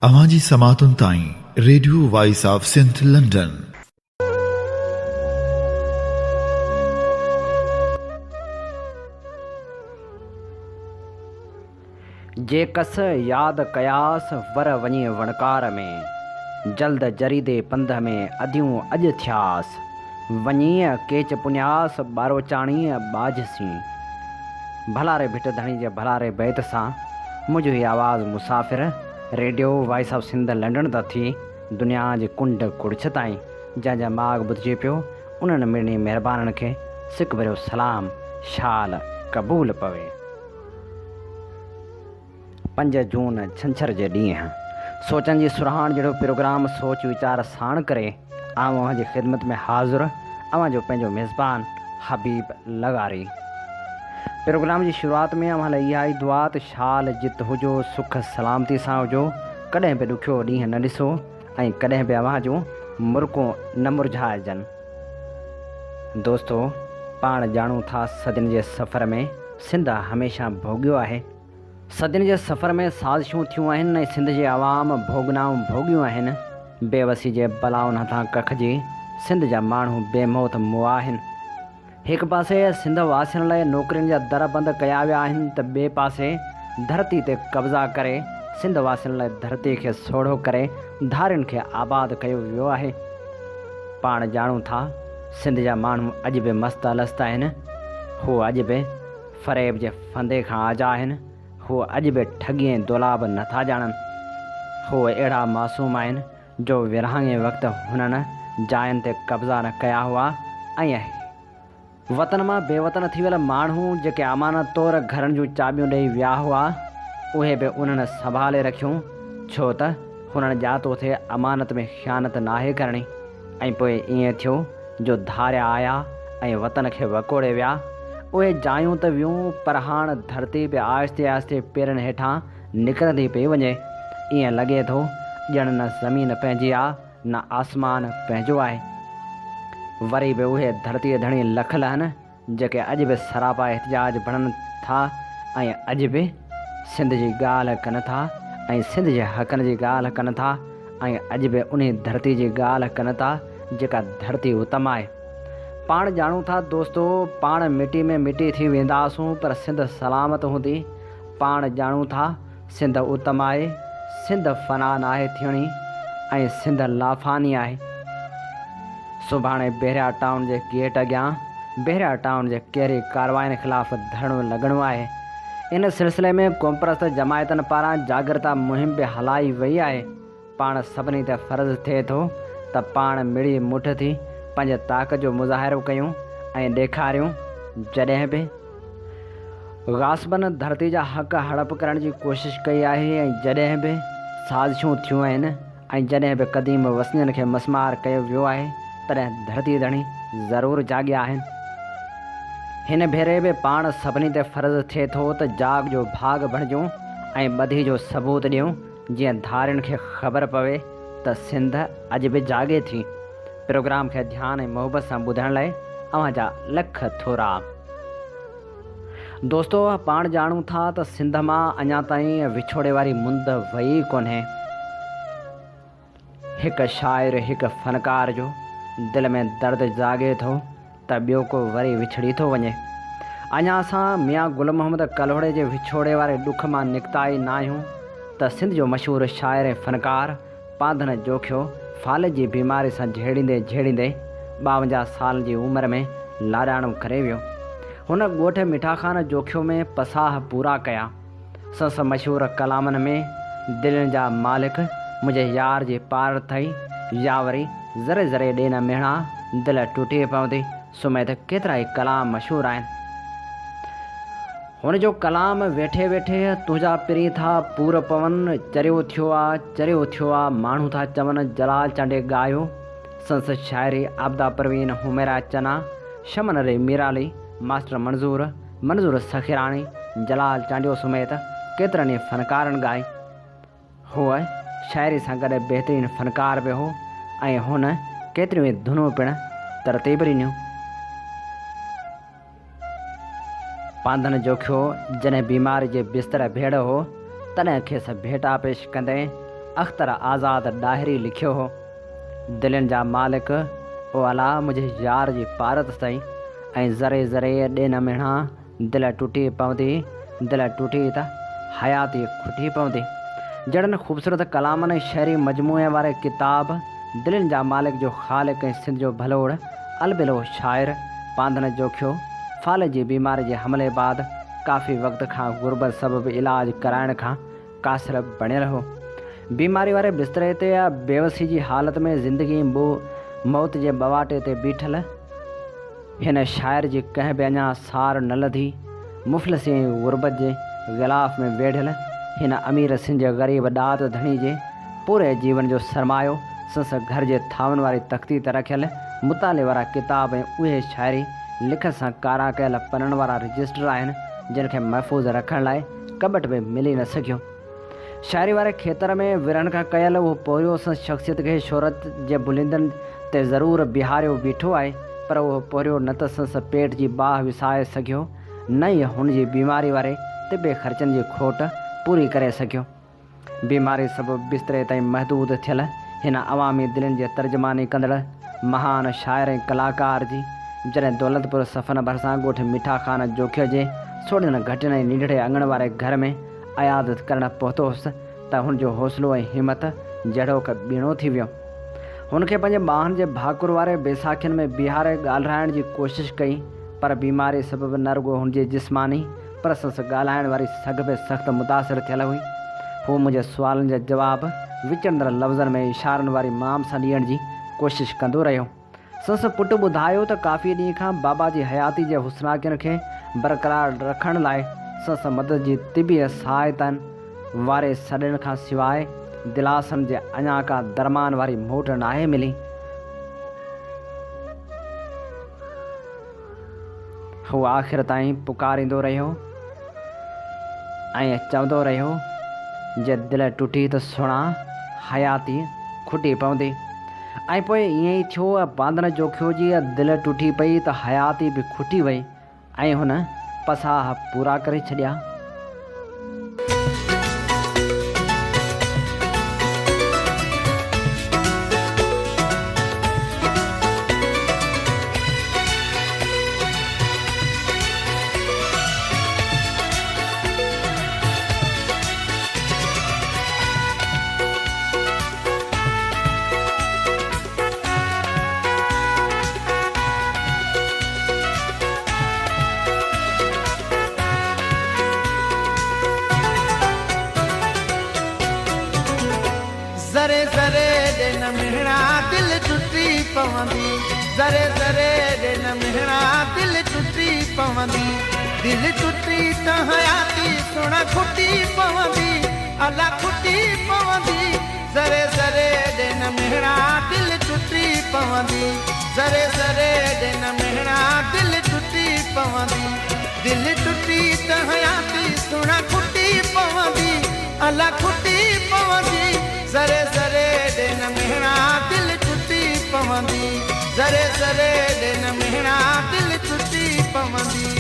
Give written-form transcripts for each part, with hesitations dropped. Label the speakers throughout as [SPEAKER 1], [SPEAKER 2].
[SPEAKER 1] अवांजी समातुन ताईं radio voice of Sindh London.
[SPEAKER 2] जे कस याद कयास वर वञे वणकार में, जल्द जरीदे पंध में अधियूं अॼु थियास, वञीअ केच पुन्यास ॿारो चाणी बाझसी। भला रे भिट धणी जे भला रे बैत सां मुंहिंजो ही आवाज़ मुसाफ़िर radio voice of Sindh London त थी दुनिया जे कुंड कुड़छ ताईं जंहिंजा माॻ ॿुधिजे पियो उन्हनि मिड़नी महिरबाननि खे सिक भरियो सलाम शाल क़बूल पवे। 5 जून छंछर जे ॾींहुं सोचनि जी सुरहाण जहिड़ो प्रोग्राम सोच वीचार साण करे अवां जी ख़िदमत में हाज़िर अवां जो पंहिंजो मेज़बान हबीब लगारी। प्रोग्राम जी शुरूआत में अवां लाइ इहा ई दुआ त शाल जित हुजो, सुख सलामती सां हुजो, कॾहिं बि ॾुखियो ॾींहुं न ॾिसो ऐं कॾहिं बि अवां जूं मुर्कूं न मुरझाइजनि। दोस्तो, पाण ॼाणूं था सदियुनि जे सफ़र में सिंध हमेशह भोॻियो आहे। सदियुनि जे सफ़र में साज़िशूं थियूं आहिनि ऐं सिंध जे आवाम भोगनाऊं भोॻियूं आहिनि। बेवसी जे बलाउनि हथां कखिजी सिंध जा माण्हू बेमौत मुआ आहिनि। हिकु पासे सिंध वासियुनि लाइ नौकरियुनि जा दर बंदि कया विया आहिनि त ॿिए पासे धरती ते कब्ज़ा करे सिंध वासियुनि लाइ धरती खे सोढ़ो करे धारियुनि खे आबाद कयो वियो आहे। पाण ॼाणूं था सिंध जा माण्हू अॼु बि मस्त अलस्त आहिनि। हू अॼु बि फ़रेब जे फंदे खां आजा आहिनि। हू अॼु बि ठॻीअ ऐं दोलाब नथा ॼाणनि। हू अहिड़ा मासूम आहिनि जो विरहाङे वक़्तु हुननि जायुनि ते कब्ज़ा न कया हुआ ऐं वतन मां बेवतन थी वियल माण्हू जेके अमानत तौर घरनि जूं चाबियूं ॾेई विया हुआ उहे बि उन्हनि संभाले रखियूं, छो त हुननि ॼातो थे अमानत में ख़यानत नाहे करणी। ऐं पोइ ईअं थियो जो धारिया आया ऐं वतन खे वकोड़े विया। उहे जायूं त वियूं पर हाणे धरती बि आहिस्ते आहिस्ते पेरनि हेठां निकिरंदी पई वञे। ईअं लॻे थो ॼण न ज़मीन पंहिंजी आहे न आसमान पंहिंजो आहे। वरी बि उहे धरतीअ धणी लखल आहिनि जेके अॼु बि सरापा एहतिजाज बणनि था ऐं अॼु बि सिंध जी ॻाल्हि कनि था ऐं सिंध जे हक़नि जी ॻाल्हि कनि था ऐं अॼु बि उन धरती जी ॻाल्हि कनि था जेका धरती उत्तम आहे। पाण ॼाणूं था दोस्तो, पाण मिटी में मिटी थी वेंदासूं पर सिंध सलामत हूंदी। पाण ॼाणूं था सिंध उत्तम आहे, सिंध फना नाहे थियणी ऐं सिंध लाफानी आहे। सुभाणे बेरिया टाउन जे गेट अॻियां बेरिया टाउन जे कहिड़ी कारवाइनि ख़िलाफ़ु धरणो लॻणो आहे। इन सिलसिले में क़ौमपरस्त जमायतनि पारां जागृता मुहिम बि हलाई वई आहे। पाण सभिनी ते फ़र्ज़ु थिए थो त पाण मिड़ी मुठ थी पंहिंजे ताक़त जो मुज़ाहिरो कयूं ऐं ॾेखारियूं। जॾहिं बि ग़ासिबनि धरती जा हक़ हड़प करण जी कोशिशि कई आहे ऐं जॾहिं बि साज़िशूं थियूं आहिनि ऐं जॾहिं बि क़दीम वसनियुनि खे मसमार कयो वियो आहे तॾहिं धरती धणी ज़रूरु जाॻिया आहिनि। हिन भेरे बि पाण सभिनी ते फ़र्ज़ु थिए थो त जाग जो भाग बणिजूं ऐं ॿधी जो सबूत ॾियूं जीअं धारियुनि खे ख़बर पवे त सिंध अॼु बि जाॻे थी। प्रोग्राम खे ध्यानु ऐं मोहबत सां ॿुधण लाइ अवां जा लख थोरा। दोस्तो, पाण ॼाणूं था त सिंध मां अञा ताईं विछोड़े वारी मुंद वई कोन्हे। हिकु शाइर हिकु फ़नकार जो दिल में दर्द जाॻे थो त ॿियो को वरी विछड़ी थो वञे। अञा असां मियां गुल मोहम्मद कलोड़े जे विछोड़े वारे ॾुख मां निकिता ई न आहियूं त सिंध जो मशहूरु शाइर ऐं फ़नकार पांधन जोखियो फाले जी बीमारी सां झेड़ींदे 52 साल जी उमिरि में लाॾाणो करे वियो। हुन ॻोठ मिठा ख़ान जोखियो में पसाह पूरा कया। संस मशहूरु कलामनि में दिलनि जा मालिक मुंहिंजे यार जी पार अथई, या वरी ज़रे ज़रे ॾे न मेणा दिलि टुटी पवंदी सुमेत केतिरा ई कलाम मशहूरु आहिनि। हुन जो कलाम वेठे वेठे तुंहिंजा पिरी था पूर पवन, चरियो थियो आहे माण्हू था चवनि जलाल चांडे ॻायो। संस शाइरी आबदा परवीन हुमेरा चना शमन रे मीराली मास्टर मंज़ूर सखीराणी जलाल चांडियो समेत केतिरनि ई फ़नकारनि ॻाई। हूअ शाइरी सां गॾु बहितरीनु फ़नकार बि हो ऐं हुन केतिरियूं ई धुनूं पिणु तरतीब ॾिनियूं। पांधन जोखियो जॾहिं बीमारी जे बिस्तर भेड़ हो तॾहिं खेसि भेटा पेश कंदे अख्तर आज़ाद डायरी लिखियो हो, दिलनि जा मालिक ओ अला मुंहिंजे यार जी पारत ताईं ऐं ज़रे ज़रे ॾे न मिणा दिलि टुटी पवंदी, दिलि टुटी त हयाती खुटी पवंदी। जहिड़नि ख़ूबसूरत कलामनि ऐं शहरी मजमूए वारे किताब दिलनि जा मालिक जो ख़ालिक ऐं सिंध जो भलोड़ अलबिलो शाइर पांधन जोखियो फाल जी बीमारी जे हमले बाद काफ़ी वक़्त खां गुरबत सबबि इलाज कराइण खां कासिर बणियल हो। बीमारी वारे बिस्तरे ते या बेवसी जी हालत में ज़िंदगी मौत जे बवाटे ते बीठल हिन शाइर जी कंहिं बि अञा सार न लधी मुफ़लिसी ऐं गुरबत जे ग़िलाफ़ में वेढ़ियल हिन अमीर सिंध जे ग़रीब ॾात धणी जे पूरे जीवन जो सरमायो संस घर जे थांवनि वारी तख़्ती ते रखियल मुताले वारा किताब ऐं उहे शाइरी लिखत सां कारा कयल पननि वारा रजिस्टर आहिनि, जिनखे महफ़ूज़ रखण लाइ कबट में मिली न सघियो। शाइरी वारे खेतर में विरहण खां कयल उहो पोरियो संस शख़्सियत खे शोहरत जे बुलंदनि ते ज़रूरु बिहारियो बीठो आहे, पर उहो पोरियो न त संस पेट जी बाह विसाए सघियो, न ई हुन जी बीमारी वारे तिबे ख़र्चनि जी खोट पूरी करे सघियो। बीमारी सबबि बिस्तरे ताईं महदूद थियल हिन अवामी दिलनि जे तर्जमानी कंदड़ महान शाइर ऐं कलाकार जी जॾहिं दौलतपुर सफ़न भरिसां ॻोठ मिठा ख़ान जोखियो जे सोड़ियुनि घटियुनि ऐं निंढड़े अंगण वारे घर में अयादत करणु पहुतोसि त हुनजो हौसलो ऐं हिमत जहिड़ो क ॿीणो थी वियो। हुनखे पंहिंजे ॿाहनि जे भाकुर वारे बैसाखियुनि में बिहारे ॻाल्हाइण जी कोशिशि कई, पर बीमारी सबबि न रुॻो हुनजी जिस्मानी पर संस ॻाल्हाइण वारी सघ बि सख़्तु मुतासिर थियल हुई। हू मुंहिंजे सुवालनि जा जवाब विचड़ंदड़ लफ़्ज़नि में इशारनि वारी माम सां ॾियण जी कोशिशि कंदो रहियो। संस पुटु ॿुधायो त काफ़ी ॾींहं खां बाबा जी हयाती जे हुस्नाकियुनि खे बरक़रार रखण लाइ संस मदद जी तिबी सहायतनि वारे सॾनि खां सवाइ दिलासनि जे अञा का दरमान वारी मोट नाहे मिली। हू आख़िर ताईं पुकारींदो रहियो ऐं चवंदो रहियो, जे दिलि टुटी त सुणा हयाती खुटी पवंदी। ऐं पोइ ईअं ई थियो, बांदन जोखियो जी दिलि टुटी पई त हयाती बि खुटी वई ऐं हुन पसाह पूरा करे छॾिया।
[SPEAKER 3] ज़रे ज़रे ॾे न मिहणा दिलि टुटी पवंदी, ज़रे ज़रे ॾे न मिहणा दिलि टुटी पवंदी, दिलि टुटी त हयाती सुण खुटी पवंदी, अला खुटी पवंदी। ज़रे ज़रे ॾे न मिहणा दिलि टुटी पवंदी, ज़रे ज़रे ॾे न मिहणा दिलि टुटी पवंदी, दिलि टुटी त हयाती सुण खुटी पवंदी, अला खुटी पवंदी। ज़रे ज़रे ॾे न मिहणा दिलि टुटी पवंदी, ज़रे ज़रे ॾे न मिहणा दिलि टुटी पवंदी।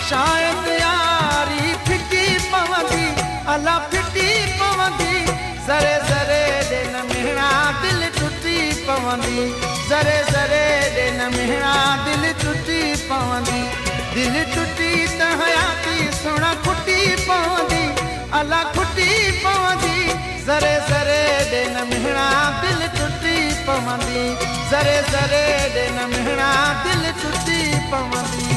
[SPEAKER 3] शायद यारी फिटी पवंदी, अला फिटी पवंदी। ज़रे ज़रे ॾे न मिहणा दिलि टुटी पवंदी, ज़रे ज़रे ॾे न मिहणा दिलि टुटी पवंदी, दिलि टुटी त हयाती सुण खुटी पवंदी, अला खुटी पवंदी। ज़रे ज़रे ॾे न मिहणा दिलि टुटी पवंदी, ज़रे ज़रे ॾे न मिहणा दिलि टुटी पवंदी।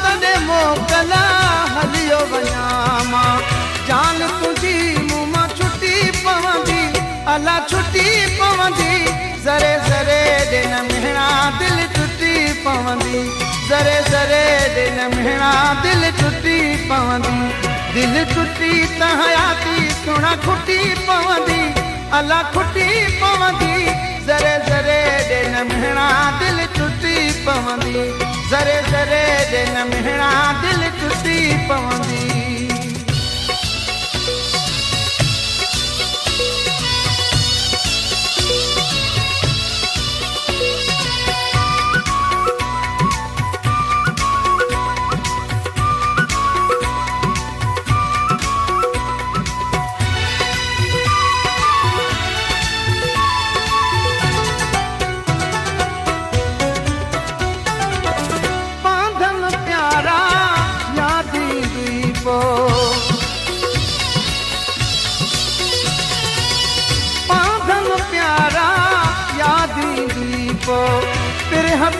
[SPEAKER 3] तॾहिं मोकला हलियो वञा मां जान तुंहिंजी मूं मां छुटी पवंदी अला छुटी पवंदी ज़रे ज़रे ॾे न मिहणा दिलि टुटी पवंदी ज़रे ज़रे ॾे न मिहणा दिलि टुटी पवंदी दिलि टुटी त हयाती सुहिणा खुटी पवंदी अला खुटी पवंदी ज़रे ज़रे ॾे न मिहणा दिलि टुटी पवंदी ज़रे ज़रे ॾे न मिहणा दिलि टुटी पवंदी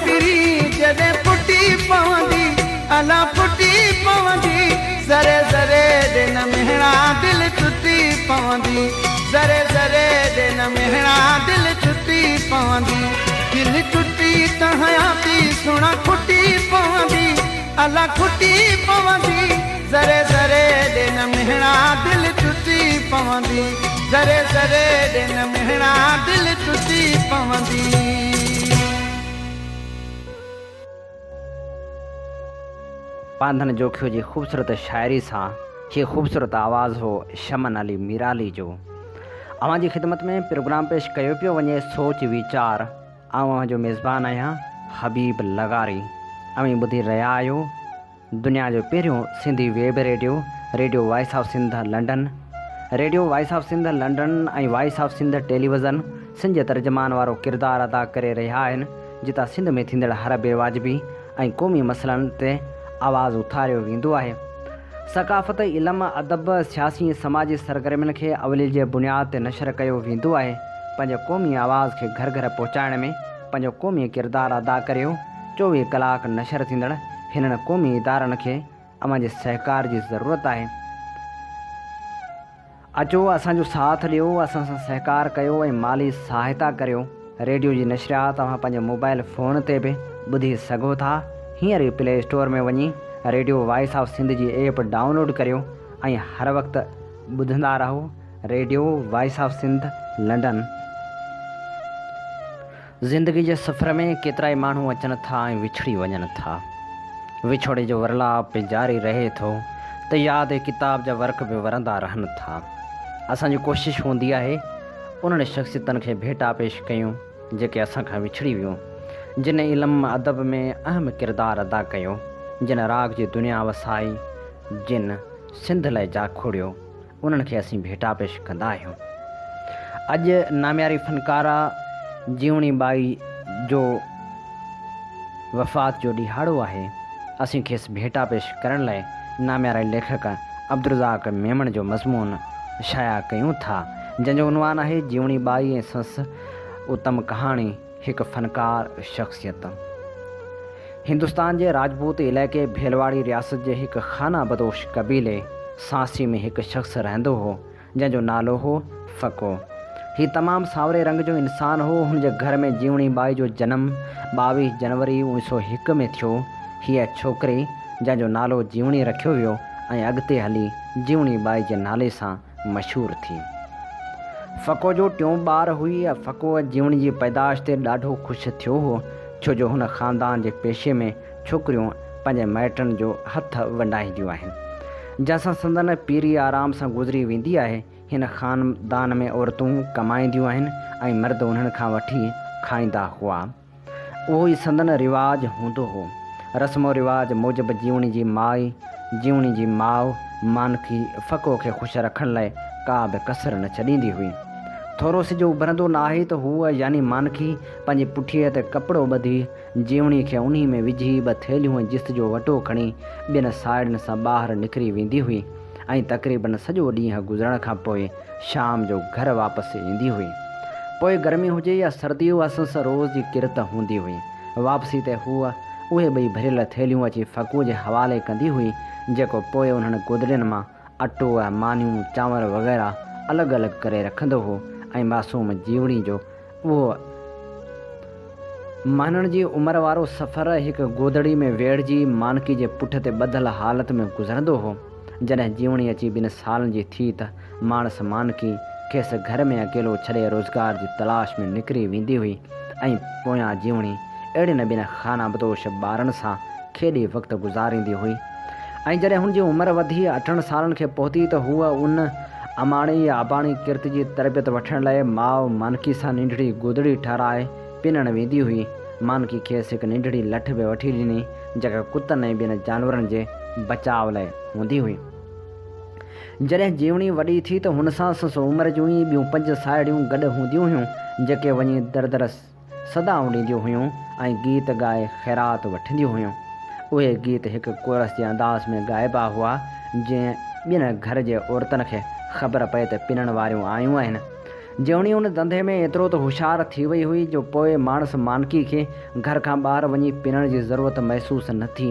[SPEAKER 3] पिरी जॾहिं पुटी पवंदी अला पुटी पवंदी ज़रे ज़रे ॾे न मिहणा दिलि टुटी पवंदी ज़रे ज़रे ॾे न मिहणा दिलि टुटी पवंदी दिलि टुटी त हयाती सुहिणा खुटी पवंदी अला खुटी पवंदी ज़रे ज़रे ॾे न मिहणा दिलि टुटी पवंदी ज़रे ज़रे ॾे न मिहणा दिलि टुटी पवंदी
[SPEAKER 2] पांधन जोखियो जी ख़ूबसूरत शाइरी सां हीअ ख़ूबसूरत आवाज़ हो शमन अली मीराली जो। अव्हां जी ख़िदमत में प्रोग्राम पेश कयो पियो वञे सोच वीचार। अव्हां जो मेज़बान आहियां हबीब लगारी। अव्हीं ॿुधी रहिया आहियो दुनिया जो पहिरियों Sindhi web radio radio voice of Sindh London. Radio voice of Sindh London ऐं voice of Sindh television Sindh जे तर्जुमान वारो किरदारु अदा करे रहिया आहिनि जितां सिंध में थींदड़ हर बेवाजिबी ऐं क़ौमी मसइलनि ते आवाज़ु उथारियो वेंदो आहे। सक़ाफ़त इल्मु अदब सियासी समाजी सरगर्मियुनि खे अवली जे बुनियाद ते नशर कयो वेंदो आहे। पंहिंजे क़ौमी आवाज़ खे घर घर पहुचाइण में पंहिंजो क़ौमी किरदारु अदा करियो। 24 कलाक नशर थींदड़ हिननि क़ौमी इदारनि खे अव्हां जे सहकार जी ज़रूरत आहे। अचो असांजो साथ ॾियो, असां सां सहकार कयो ऐं माली सहायता करियो। रेडियो जी नशरियात तव्हां पंहिंजे मोबाइल फ़ोन ते बि ॿुधी सघो था। हींअर ई प्ले स्टोर में वञी रेडियो वॉइस ऑफ सिंध जी ऐप डाउनलोड करियो ऐं हर वक़्तु ॿुधंदा रहो radio voice of Sindh London. ज़िंदगी जे सफ़र में केतिरा ई माण्हू अचनि था ऐं विछड़ी वञनि था। विछोड़े जो वरलाप जारी रहे थो त यादि किताब जा वर्क बि वरंदा रहनि था। असांजी कोशिशि हूंदी आहे उन्हनि शख़्सियतनि खे भेटा पेश कयूं जेके असां खां विछड़ी वियूं, जिन इल्मु अदब में अहम किरदारु अदा कयो, जिन राग जी दुनिया वसाई, जिन सिंध लाइ जा खोड़ियो, उन्हनि खे असीं भेटा पेश कंदा आहियूं। अॼु नाम्यारी फ़नकारा जीवणी बाई जो वफ़ात जो ॾिहाड़ो आहे। असीं खेसि भेटा पेश करण लाइ नाम्यारे लेखक अब्दुर्रज़ाक़ मेमण जो मज़मून शाया कयूं था, जंहिंजो उनवान आहे जीवणी बाई ऐं संस उत्तम कहाणी हिकु फ़नकार शख़्सियत। हिंदुस्तान जे राजपूत इलाइक़े भेलवाड़ी रियासत जे हिकु खाना बदोश क़बीले सांसी में हिकु शख़्स रहंदो हो जंहिंजो नालो हो फ़को। हीउ तमामु सावरे रंग जो इंसानु हो। हुनजे घर में जीवणी बाई जो जनमु 22 जनवरी 1901 में थियो। हीअ छोकिरी जंहिंजो नालो जीवणी रखियो वियो ऐं अॻिते हली जीवणी बाई जे नाले सां मशहूरु थी। फ़को जो टियों ॿारु हुई। फ़को जीवणी जी पैदाश ते ॾाढो ख़ुशि थियो हो, छो जो हुन ख़ानदान जे पेशे में छोकिरियूं पंहिंजे माइटनि जो हथ वंडाईंदियूं आहिनि, जंहिंसां संदन पीरी आराम सां गुज़री वेंदी आहे। हिन ख़ानदान में औरतूं कमाईंदियूं आहिनि ऐं मर्द उन्हनि खां वठी खाईंदा हुआ। उहो ई संदन रिवाजु हूंदो हो। रस्मो रिवाज मूजिबि जीवणी जी माउ मानकी फ़को खे ख़ुशि रखण लाइ का बि कसर न छॾींदी हुई। थोरो सिजो उभरंदो न आहे त हूअ यानी मानकी पंहिंजी पुठीअ ते कपिड़ो ॿधी जीवणी खे उन्ही में विझी 2 थेलियूं ऐं जिस्त जो वटो खणी 2 साड़ियुनि सां ॿाहिरि निकिरी वेंदी हुई ऐं तक़रीबन सॼो ॾींहुं गुज़रण खां पोइ शाम जो घर वापसि ईंदी हुई। पोइ गर्मी हुजे या सर्दी हुअसि रोज़ जी किरत हूंदी हुई। वापसी ते हूअ उहे ॿई भरियल थेलियूं अची फ़क़ू जे हवाले कंदी हुई, जेको पोइ उन्हनि गोदड़ियुनि मां अटो ऐं मानियूं चांवर वग़ैरह अलॻि अलॻि करे रखंदो हो ऐं मासूम जीवड़ी जो उहो महननि जी उमिरि वारो सफ़र हिकु गोदड़ी में वेड़जी मानकी जे पुठ ते ॿधल हालत में गुज़रंदो हो। जॾहिं जीवणी अची 2 सालनि जी थी त माणस मानकी खेसि घर में अकेलो छॾे रोज़गार जी तलाश में निकिरी वेंदी हुई ऐं पोयां जीवणी अहिड़े न ॿिन खाना बदोश ॿारनि सां खेॾी वक़्तु गुज़ारींदी हुई। ऐं जॾहिं हुनजी उमिरि वधी 8 सालनि खे पहुती त हूअ उन अमाणी या आबाणी किर्त जी तरबियत वठण लाइ माउ मानकी सां नंढड़ी गोदड़ी ठाराए पिनणु वेंदी हुई। मानकी खेसि हिकु नंढड़ी लठ बि वठी ॾिनी, जेका कुतनि ऐं ॿियनि जानवरनि जे बचाव लाइ हूंदी हुई। जॾहिं जीवणी वॾी थी त हुन सां संसु उमिरि जूं ई ॿियूं 5 साहेड़ियूं गॾु हूंदियूं हुयूं, जेके वञी दर दर सदाऊं ॾींदियूं हुयूं ऐं गीत ॻाए ख़ैरात वठंदियूं हुयूं। उहे गीत हिकु कोरस जे अंदाज़ में ॻाइबा हुआ, जीअं ॿियनि घर जे औरतुनि खे ख़बर पए त पिनण वारियूं आयूं आहिनि। जीवणी उन धंधे में एतिरो त होशियारु थी वई हुई जो पोइ माणस मानकी खे घर खां ॿाहिरि वञी पिनण जी ज़रूरत महसूसु न थी।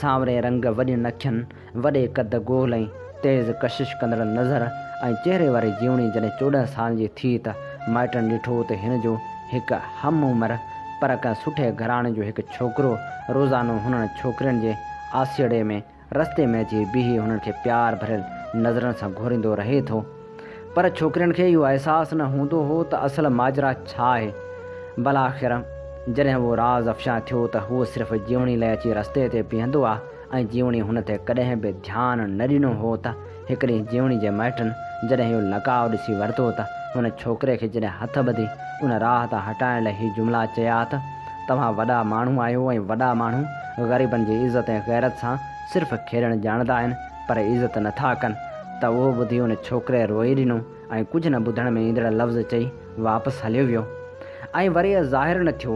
[SPEAKER 2] सांवरे रंग, वॾियुनि अखियुनि, वॾे कद गोल ऐं तेज़ कशिश कंदड़ नज़र ऐं चहिरे वारी जीवणी जॾहिं 14 साल जी थी त माइटनि ॾिठो त हिन जो हिकु हम उमिरि पर कंहिं सुठे घराणे जो हिकु छोकिरो रोज़ानो हुननि छोकिरियुनि जे आसीड़े में रस्ते में अची बीही हुननि खे प्यार भरियल नज़रनि सां घोरींदो रहे थो। पर छोकिरियुनि खे इहो अहसासु न हूंदो हो त असल माजरा छा आहे। भला आख़िर जॾहिं उहो राज़ अफ़शा थियो त हूअ सिर्फ़ु जीवणी लाइ अची रस्ते ते बीहंदो आहे ऐं जीवणी हुन ते कॾहिं बि ध्यानु न ॾिनो हो त हिकु ॾींहुं जीवणी जे माइटनि जॾहिं इहो लकाउ ॾिसी वरितो त हुन छोकिरे खे जॾहिं हथ ॿधी उन राह तां हटाइण लाइ हीअ जुमिला चया त तव्हां वॾा माण्हू आहियो ऐं वॾा माण्हू ग़रीबनि जी इज़त ऐं गैरत सां सिर्फ़ु खेॾणु ॼाणंदा आहिनि पर इज़त नथा कनि। त उहो ॿुधी उन छोकिरे रोई ॾिनो ऐं कुझु न ॿुधण में ईंदड़ लफ़्ज़ चई वापसि हलियो वियो ऐं वरी ज़ाहिर न थियो।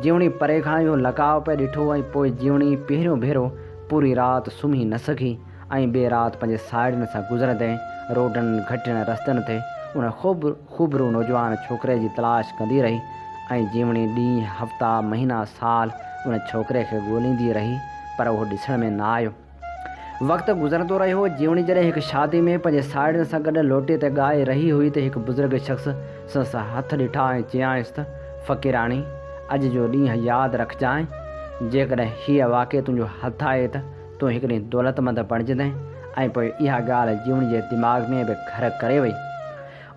[SPEAKER 2] जीवणी परे खां इहो लकाउ पे ॾिठो ऐं पोइ जीवणी पहिरियों भेरो पूरी राति सुम्ही न सघी ऐं ॿिए राति पंहिंजे साहेड़ियुनि सां गुज़रंदे रोडनि घटियुनि रस्तनि ते उन ख़ूबरू नौजवान छोकिरे जी तलाश कंदी रही ऐं जीवणी ॾींहं, हफ़्ता, महीना, साल उन छोकिरे खे ॻोल्हींदी रही पर उहो ॾिसण में न आयो। वक़्तु गुज़रंदो रहियो। जीवणी जॾहिं हिकु शादी में पंहिंजे साहेड़ियुनि सां गॾु लोटे ते ॻाए रही हुई त हिकु बुज़ुर्ग शख़्स संसा हथ ॾिठा ऐं चयाईंसि त फ़क़ीराणी, अॼु जो ॾींहुं यादि रखजांइ। जेकॾहिं हीअ वाक़ई तुंहिंजो हथु आहे त तूं हिकु ॾींहुं दौलतमंद बणिजंदे। ऐं पोइ इहा ॻाल्हि जीवणी जे दिमाग़ में बि घर करे वई।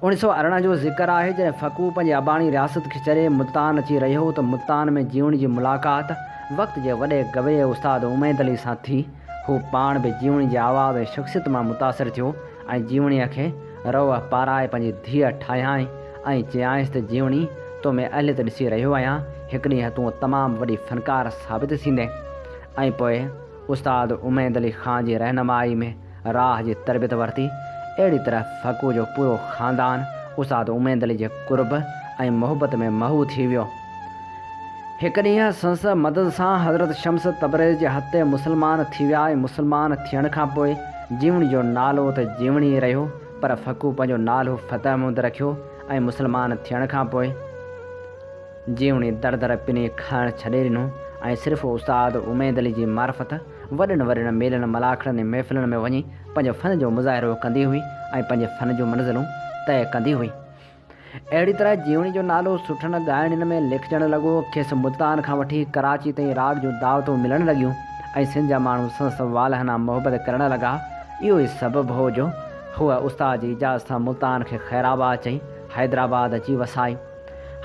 [SPEAKER 2] 1918 जो ज़िक्र आहे जॾहिं फ़क़ू पंहिंजी अबाणी रियासत खे छॾे मुल्तान अची रहियो त मुल्तान में जीवणी जी मुलाक़ात वक़्त जे वॾे गवैये उस्ताद उमैद अली सां थी। हू पाण बि जीवणी जे आवाज़ ऐं शख़्सियत मां मुतासिर थियो ऐं जीवणीअ खे रव पाराए पंहिंजी धीअ ठाहियाईं ऐं चयाईंसि त जीवणी, तो में अहलियत ॾिसी रहियो आहियां, हिकु ॾींहुं तूं तमामु वॾी फ़नकार साबित थींदे। ऐं पोइ उस्ताद उमैद अली ख़ान जी रहनुमाई में राह जी तरबियत वरिती। अहिड़ी तरह फ़क़ू जो पूरो ख़ानदान उस्ताद उमैद अली जे कुर्ब ऐं मोहबत में महू थी वियो। हिकु ॾींहुं संस मदद सां हज़रत शम्स तबरेज़ जे हथे मुस्लमान थी विया ऐं मुस्लमान थियण खां पोइ जीवणी जो नालो त जीवणी रहियो पर फ़क़ू पंहिंजो नालो फ़तेहमंद रखियो ऐं मुस्लमान थियण खां पोइ जीवणी दर दर पिनी खाइणु छॾे ॾिनो ऐं सिर्फ़ु उस्ताद उमैद अली जी मार्फत वॾनि वॾनि मेलनि मलाखड़नि ऐं महफ़िलनि में वञी पंहिंजे फ़न जो मुज़ाहिरो कंदी हुई ऐं पंहिंजे फ़न जूं मंज़िलूं तय कंदी हुई। अहिड़ी तरह जीवणी जो नालो सुठनि ॻाइणनि में लिखजणु लॻो। खेसि मुल्तान खां वठी कराची ताईं राग जूं दावतूं मिलणु लॻियूं ऐं सिंध जा माण्हू संस वालहना मोहबत करणु लॻा। इहो ई सबबु हो जो हूअ उस्ताद जी इजाज़त सां मुल्तान खे ख़ैराबाद चई हैदराबाद अची वसाई।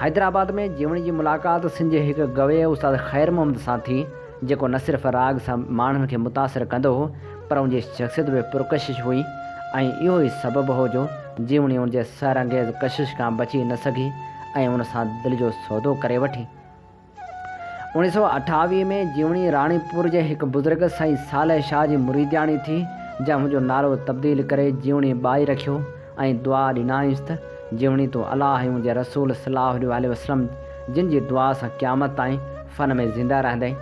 [SPEAKER 2] हैदराबाद में जीवणी जी मुलाक़ात सिंध जे हिकु गवैये उस्ताद ख़ैर मोहम्मद सां थी, जेको न सिर्फ़ु राग सां माण्हुनि खे मुतासिर कंदो हो पर उनजी शख़्सियत बि पुरकशिश हुई ऐं इहो ई सबबु हो जो जीवणी उनजे सरअंगेज़ कशिश खां बची न सघी ऐं उन सां दिलि जो सौदो करे वठी। 1928 में जीवणी राणीपुर जे हिकु बुज़ुर्ग साईं साले शाह जी मुरीदियाणी थी, जंहिं मुंहिंजो नालो तब्दील करे जीवणी बाई रखियो ऐं दुआ ॾिनाईंसि त जीवणी तूं अलाह ऐं उनजे रसूल सल्लल्लाहु अलैहि वसल्लम जिन जी दुआ सां क़यामत ताईं फ़न में ज़िंदा रहंदे।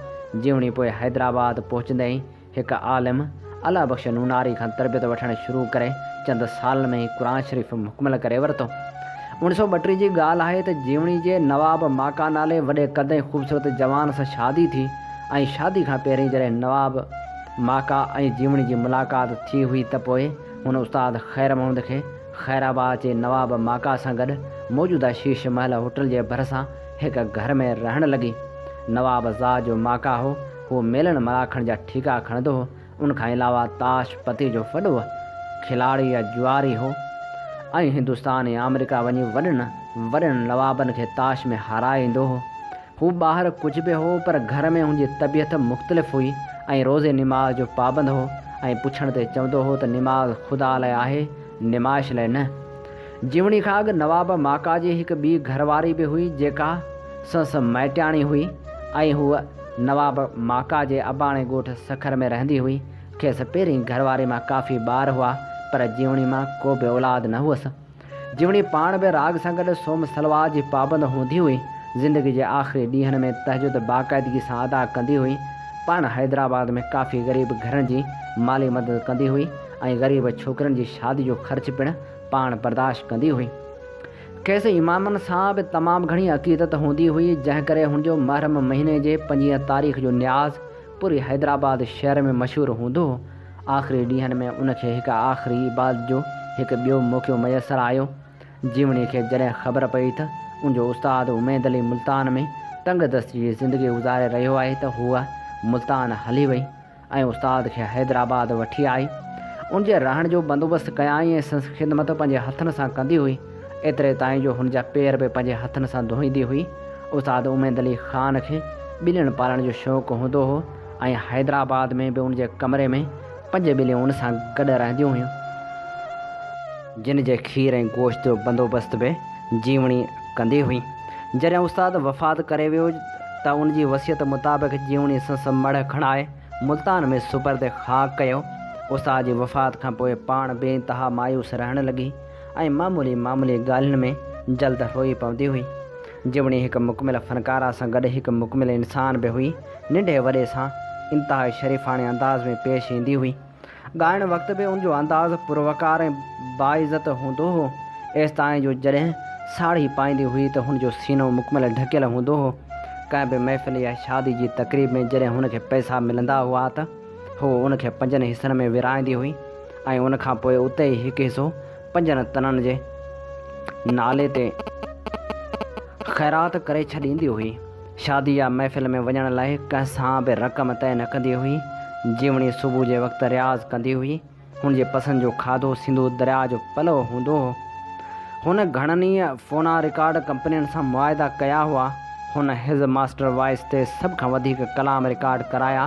[SPEAKER 2] जीवणी पोइ हैदराबाद पहुचंदे ई हिकु आलिम अला बख़्श नूनारी खां तरबियत वठणु शुरू करे चंद साल में ई क़ुरान शरीफ़ मुकमल करे वरितो। 1932 जी ॻाल्हि आहे त जीवणी जे नवाब माका नाले वॾे कद ऐं ख़ूबसूरत जवान सां शादी थी। ऐं शादी खां पहिरीं जॾहिं नवाब माका ऐं जीवणी जी मुलाक़ात थी हुई त पोइ हुन उस्ताद ख़ैर महमूद खे ख़ैराबाद जे नवाब माका सां गॾु मौजूदा शीश महल होटल जे भरिसां हिकु घर में रहण लॻी। नवाब ज़ाद जो माका हो, हू मेलण मलाखण जा ठीका खणंदो हो। उनखां अलावा ताश पती जो वॾो खिलाड़ी या जुआरी हो ऐं हिंदुस्तान ऐं अमेरिका वञी वॾनि नवाबनि खे ताश में हाराए ईंदो हो। हू ॿाहिरि कुझु बि हो पर घर में हुनजी तबियत मुख़्तलिफ़ हुई ऐं रोज़े निमाज़ जो पाबंद हो ऐं पुछण ते चवंदो हो त निमाज़ ख़ुदा लाइ आहे, निमाइश लाइ न। जीवणी खां अॻु नवाब माका जी हिकु ॿी घरवारी बि हुई जेका संस माइटियाणी हुई ऐं हूअ नवाब माका जे अबाणे ॻोठ सखर में रहंदी हुई। खेसि पहिरीं घरवारी मां काफ़ी ॿार हुआ पर जीवणी मां को बि औलाद न हुअसि। जीवणी पाण बि राग सां गॾु सोम सलवार जी पाबंद हूंदी हुई। ज़िंदगी जे आख़िरी ॾींहंनि में तहजुद बाक़ाइदगी सां अदा कंदी हुई। पाण हैदराबाद में काफ़ी ग़रीब घरनि जी माली मदद कंदी हुई ऐं ग़रीब छोकिरनि जी शादी जो ख़र्च पिणु पाण बर्दाश्त कंदी हुई। खेसि इमामनि सां बि तमामु घणी अक़ीदत हूंदी हुई, जंहिं करे हुनजो मुहर्रम महीने जे 25 तारीख़ जो न्याज़ पूरी हैदराबाद शहर में मशहूरु हूंदो हो। आख़िरी ॾींहंनि में उनखे हिकु आख़िरी इबादत जो हिकु ॿियो मौक़ो मुयसरु आयो। जीवणी खे जॾहिं ख़बर पई त उनजो उस्ताद उमैद अली मुल्तान में तंगदस्ती जी ज़िंदगी गुज़ारे रहियो आहे त हूअ मुल्तान हली वई ऐं उस्ताद खे हैदराबाद वठी आई। उनजे रहण जो बंदोबस्तु कयाई ऐं संस ख़िदमत पंहिंजे हथनि सां कंदी हुई। एतिरे ताईं जो हुनजा पेर बि पंहिंजे हथनि सां धोईंदी हुई। उस्ताद उमैद अली ख़ान खे ॿिलियुनि पालण जो शौक़ु हूंदो हो ऐं हैदराबाद में बि उनजे कमरे में 5 ॿिलियूं उन सां गॾु रहंदियूं हुयूं, जिन जे खीर ऐं गोश्त जो बंदोबस्तु बि जीवणी कंदी हुई। जॾहिं उस्ताद वफ़ात करे वियो त उनजी वसियत मुताबिक़ जीवणी संस मढ़ खणाए मुल्तान में सुपर्द ख़ाक कयो। उस्ताद जी वफ़ात खां पोइ पाण बेइंतहा मायूस रहण लॻी ऐं मामूली ॻाल्हियुनि में जल्द रोई पवंदी हुई। जीवणी हिकु मुकमिल फ़नकारा सां गॾु हिकु मुकमिल इंसान बि हुई। नंढे वॾे सां इंतिहा शरीफ़ाणे अंदाज़ में पेश ईंदी हुई। ॻाइण वक़्तु बि उनजो अंदाज़ पुरवकार ऐं बाइज़त हूंदो हो। एसि ताईं जो जॾहिं साड़ी पाईंदी हुई त हुनजो सीनो मुकमिल ढकियल हूंदो हो। कंहिं बि महफ़िल या शादी जी तक़रीब में जॾहिं हुनखे पैसा मिलंदा हुआ त हू उनखे 5 हिसनि में विराईंदी हुई ऐं उनखां पोइ उते ई हिकु हिसो 5 तननि जे नाले ते ख़ैरात करे छॾींदी हुई। शादी या महफ़िल में वञण लाइ कंहिं सां बि रक़म तय न कंदी हुई। जीवणी सुबुह जे वक़्तु रियाज़ कंदी हुई। हुनजे पसंदि जो खाधो सिंधु दरिया जो पलव हूंदो हो। हुन घणनि ई फ़ोना रिकॉर्ड कंपनियुनि सां मुआइदा कया हुआ। हुन हिज़ मास्टर वॉइस ते सभ खां वधीक कलाम रिकॉर्ड कराया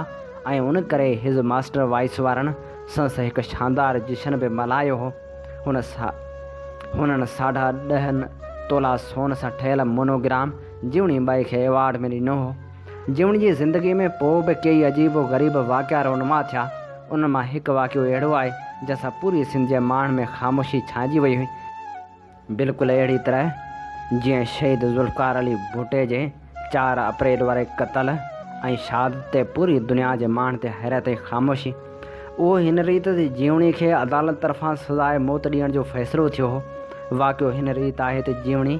[SPEAKER 2] ऐं उन करे हिज़ मास्टर वॉइस वारनि संस हिकु शानदार जशन बि मल्हायो हो। हुननि 10.5 तोला सोन सां ठहियल मोनोग्राम जीवणी बाई खे एवॉर्ड में ॾिनो हो। जीवणी जी ज़िंदगी में पोइ बि कई अजीब ग़रीब वाक़िया रुनमा थिया। उन मां हिकु वाक़ियो अहिड़ो आहे जंहिंसां पूरी सिंध जे माण्हुनि में ख़ामोशी छाइजी वई हुई। बिल्कुलु अहिड़ी तरह जीअं शहीद ज़ुल्फ़कार अली भुट्टे जे 4 अप्रैल वारे क़त्ल ऐं शहादत ते पूरी दुनिया जे माण्हुनि ते हैरत ऐं ख़ामोशी। उहो हिन रीति ते जीवणी खे अदालत तरफ़ां सज़ाए मौत ॾियण जो फ़ैसिलो थियो हो। वाक़ियो हिन रीति आहे त जीवणी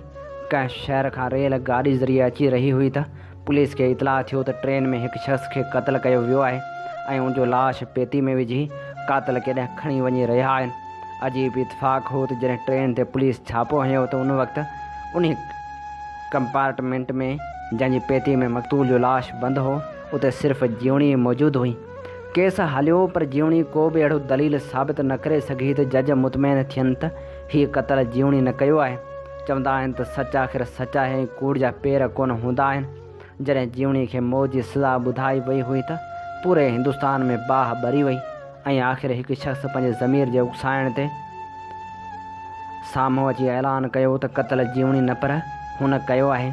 [SPEAKER 2] कंहिं शहर खां रेल गाॾी ज़रिए अची रही हुई त पुलिस खे इतलाह थियो त ट्रेन में हिकु शख़्स खे क़त्ल कयो वियो आहे ऐं उनजो लाश पेती में विझी कातिल केॾांहुं खणी वञी रहिया आहिनि। अजीब इतफ़ाक़ हो त जॾहिं ट्रेन ते पुलिस छापो हयो त उन वक़्तु उन कंपार्टमेंट में जंहिंजी पेती में मक़तूल जो लाश बंदि हो उते सिर्फ़ु जीवणी मौजूदु हुई। केस हलियो पर जीवणी को बि अहिड़ो दलील साबित न करे सघी त जज मुतमैन थियनि त हीअ क़त्ल जीवणी न कयो आहे। चवंदा आहिनि त सच आख़िर सच आहे, कूड़ जा पेर कोन हूंदा आहिनि। जॾहिं जीवणी खे मौत जी सज़ा ॿुधाई वई हुई त पूरे हिंदुस्तान में बाह ॿरी वई ऐं आख़िर हिकु शख़्स पंहिंजे ज़मीर जे उकसाइण ते साम्हूं अची ऐलान कयो त क़त्ल जीवणी न पर हुन कयो आहे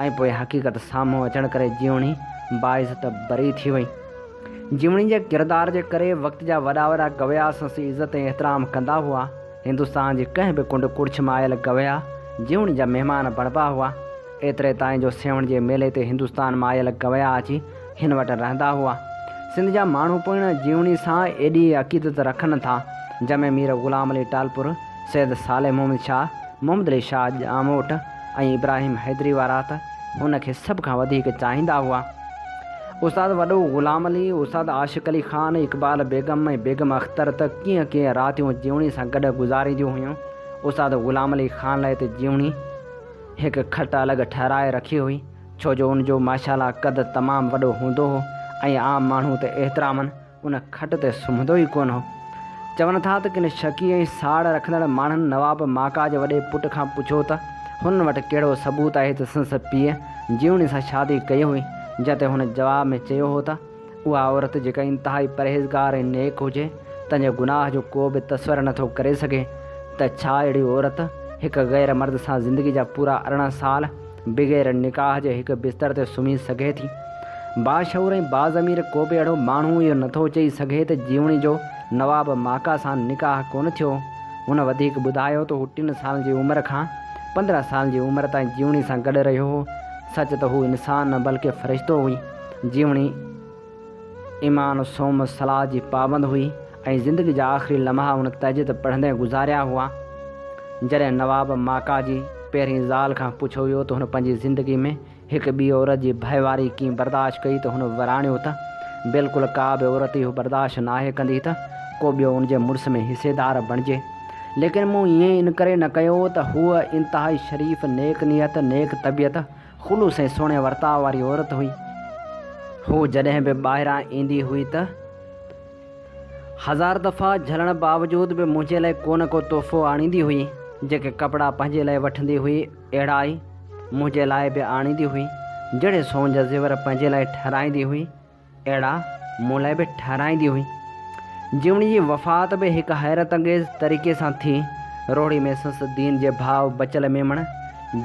[SPEAKER 2] ऐं पोइ हक़ीक़त साम्हूं अचण करे जीवणी बाइज़त बरी थी वई। जीवणी जे किरदार जे करे वक़्त जा वॾा गवया संसी इज़त ऐं एतिराम कंदा हुआ। हिंदुस्तान जी कंहिं बि कुंड कुड़छ में आयल गवया जीवणी जा महिमान बणिबा हुआ। एतिरे ताईं जो सेवण जे मेले ते हिंदुस्तान में आयल गवया अची हिन वटि रहंदा हुआ। सिंध जा माण्हू पिणु जीवणी सां एॾी अक़ीदत रखनि था। जमे मीर ग़ुलाम अली टालपुर, सैद साले मोहम्मद शाह, मोहम्मद अली शाह जामोट ऐं इब्राहिम हैदरी वारा त हुन खे सभ खां वधीक चाहींदा हुआ। उस्ताद वॾो ग़ुलाम अली, उस्ताद आशिक़ अली ख़ान, इक़बाल बेगम ऐं बेगम अख़्तर त कीअं कीअं रातियूं जीवणी सां गॾु गुज़ारींदियूं हुयूं। उस्ताद ग़ुलाम अली ख़ान लाइ त जीवणी हिकु खट अलॻि ठहिराए रखी हुई, छो जो उनजो माशाल्लाह कद तमामु वॾो हूंदो हो ऐं आम माण्हू त एतिरामनि उन खट ते सुम्हंदो ई कोन हो। चवनि था त किन शकी ऐं साड़ रखंदड़ माण्हुनि नवाब माका जे वॾे पुट खां पुछियो त हुन वटि कहिड़ो सबूत आहे त संस पीउ जीवणी सां शादी कई हुई, जिते हुन जवाब में चयो हो त उहा औरत जेका इंतिहाई परहेज़गार ऐं नेक हुजे, तंहिंजे गुनाह जो को बि तस्वर नथो करे सघे त छा अहिड़ी औरत हिकु गैर मर्द सां ज़िंदगी जा पूरा 18 साल बग़ैर निकाह जे हिकु बिस्तर ते सुम्ही सघे थी। बाशऊर ऐं बाज़मीर को बि अहिड़ो माण्हू इहो नथो चई सघे त जीवणी जो नवाब माका सां निकाह कोन थियो। हुन वधीक ॿुधायो त हू 3 साल जी उमिरि खां 15 साल जी उमिरि ताईं जीवणी सां गॾु रहियो हो। सच त हू इंसान न बल्कि फ़रिश्तो हुई। जीवणी ईमान सोम सलाह जी पाबंद हुई ऐं ज़िंदगी जा आख़िरी लम्हा हुन तहजीद पढ़ंदे गुज़ारिया हुआ। जॾहिं नवाब माका जी पहिरीं ज़ाल खां पुछियो वियो त हुन पंहिंजी ज़िंदगी में हिकु ॿी औरत जी भयवारी कीअं बर्दाश्त कई, त हुन वराणियो त बिल्कुलु का बि औरत इहो बर्दाश्त नाहे कंदी त को ॿियो उनजे मुड़ुस में हिसेदार बणिजे। लेकिन मूं ईअं इन करे न कयो त हूअ इंतिहाई शरीफ़, नेक नियत, नेक तबियत, ख़ुलूस ऐं सुहिणे वर्ताव वारी औरत हुई। हू जॾहिं बि ॿाहिरां ईंदी हुई त 1000 दफ़ा झलण बावजूद बि मुंहिंजे लाइ को न को तोहफ़ो आणींदी हुई। जेके कपिड़ा पंहिंजे लाइ वठंदी हुई, अहिड़ा ई मुंहिंजे लाइ बि आणींदी हुई। जहिड़े सोन जा ज़ेवर पंहिंजे लाइ ठहिराईंदी हुई, अहिड़ा मूं लाइ बि ठहिराईंदी हुई। जीवणी जी वफ़ात बि हिकु हैरत अंगेज़ तरीक़े सां थी। रोहिड़ी में संस दीन जे भाउ बचल मेमण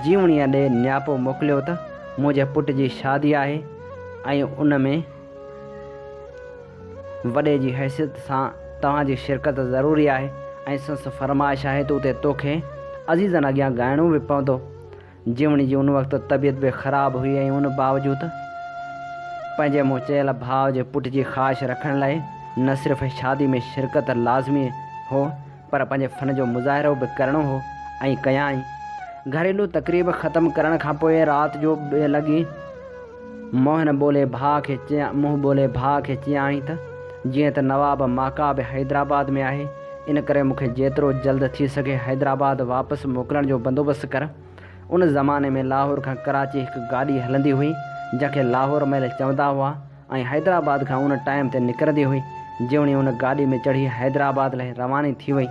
[SPEAKER 2] जीवणीअ ॾे न्यापो मोकिलियो त मुंहिंजे पुट जी शादी आहे ऐं उन में वॾे जी हैसियत सां तव्हांजी शिरकत ज़रूरी आहे ऐं संस फरमाइश आहे त उते तोखे अज़ीज़नि अॻियां ॻाइणो बि पवंदो। जीवणी जी उन वक़्तु तबियत बि ख़राबु हुई ऐं उन बावजूदि पंहिंजे मुंहुं चयल भाउ जे पुट जी ख़्वाहिश रखण लाइ न सिर्फ़ु शादी में शिरकत लाज़मी हो, पर पंहिंजे फ़न जो मुज़ाहिरो बि करणो हो ऐं कयाई। घरेलू तक़रीब ख़तमु करण खां पोइ राति जो 2 लॻी मुंहुं बोले भाउ खे चयाई त जीअं त नवाब माका बि हैदराबाद में आहे, इन करे मूंखे जेतिरो जल्द थी सघे हैदराबाद वापसि मोकिलण जो बंदोबस्तु कर। उन ज़माने में लाहौर खां कराची हिकु गाॾी हलंदी हुई, जंहिंखे लाहौर महिल चवंदा हुआ ऐं हैदराबाद खां उन टाइम ते निकिरंदी हुई। जीवणी उन गाॾी में चढ़ी हैदराबाद लाइ रवानी थी वई।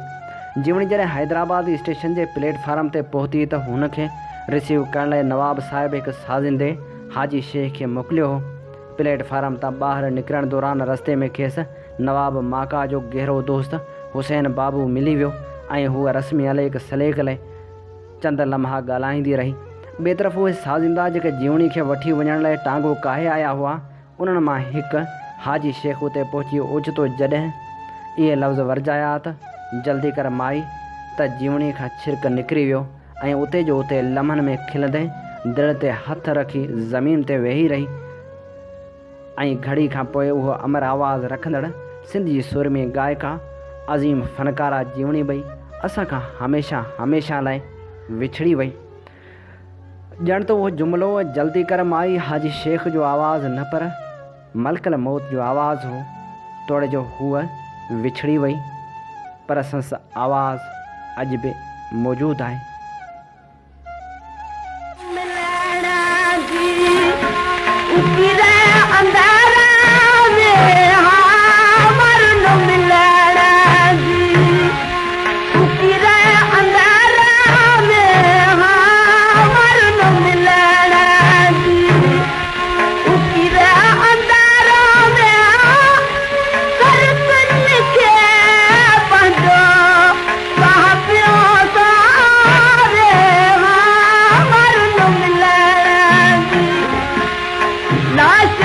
[SPEAKER 2] जीवणी जॾहिं हैदराबाद स्टेशन जे प्लेटफार्म ते पहुती त हुनखे रिसीव करण लाइ नवाब साहिबु हिकु साज़िंदे हाजी शेख खे मोकिलियो हो। प्लेटफार्म तां ॿाहिरि निकिरण दौरान रस्ते में खेसि नवाब माका जो गहरो दोस्त हुसैन बाबू मिली वियो ऐं हूअ रस्मी अलेक सलेक लाइ चंद लम्हा ॻाल्हाईंदी रही। ॿिए तरफ़ उहे साज़िंदा जेके जीवणी खे वठी वञण लाइ टांगो काहे आया हुआ, उन्हनि मां हिकु हाजी शेख उते पहुची ओचितो जॾहिं इहे लफ़्ज़ वरजाया त जल्दी कर माई, त जीवणी खां छिरक निकिरी वियो ऐं उते जो उते लम्हनि में खिलंदे दिलि ते हथ रखी ज़मीन ते वेही रही। ऐं घड़ी खां पोइ उहो अमर आवाज़ रखंदड़ सिंध जी सुरमी गायका अज़ीम फ़नकारा जीवणी बई असांखां हमेशह लाइ विछड़ी वई। ॼण त उहो जुमिलो जल्दी कर माई हाजी शेख जो आवाज़ न पर मलकल मौत जो आवाज़ हो। तोड़े जो हूअ विछड़ी वई, पर संस आवाज़ अॼु बि मौजूदु आहे।
[SPEAKER 4] लाश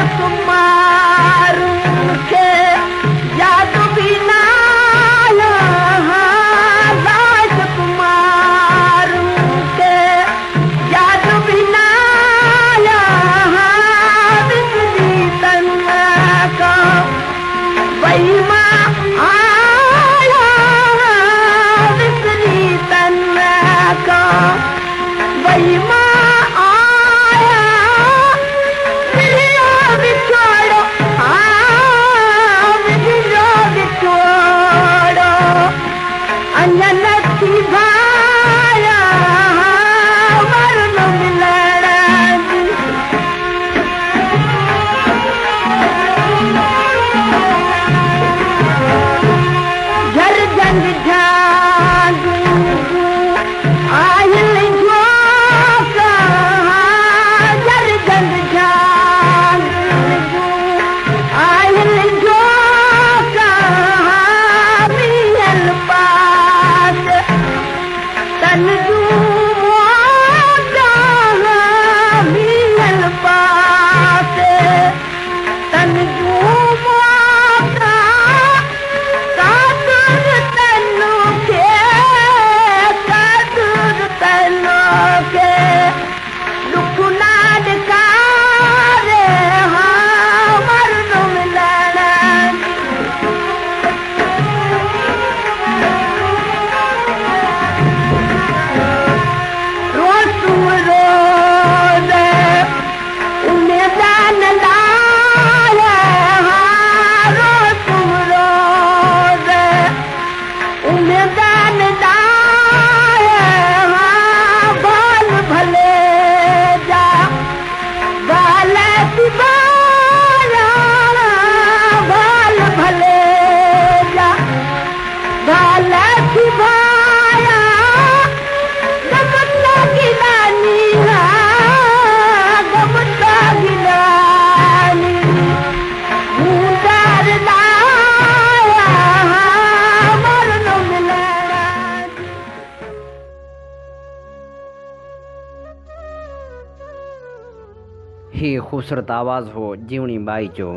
[SPEAKER 2] ही ख़ूबसूरत आवाज़ हो जीवनी बाई जो।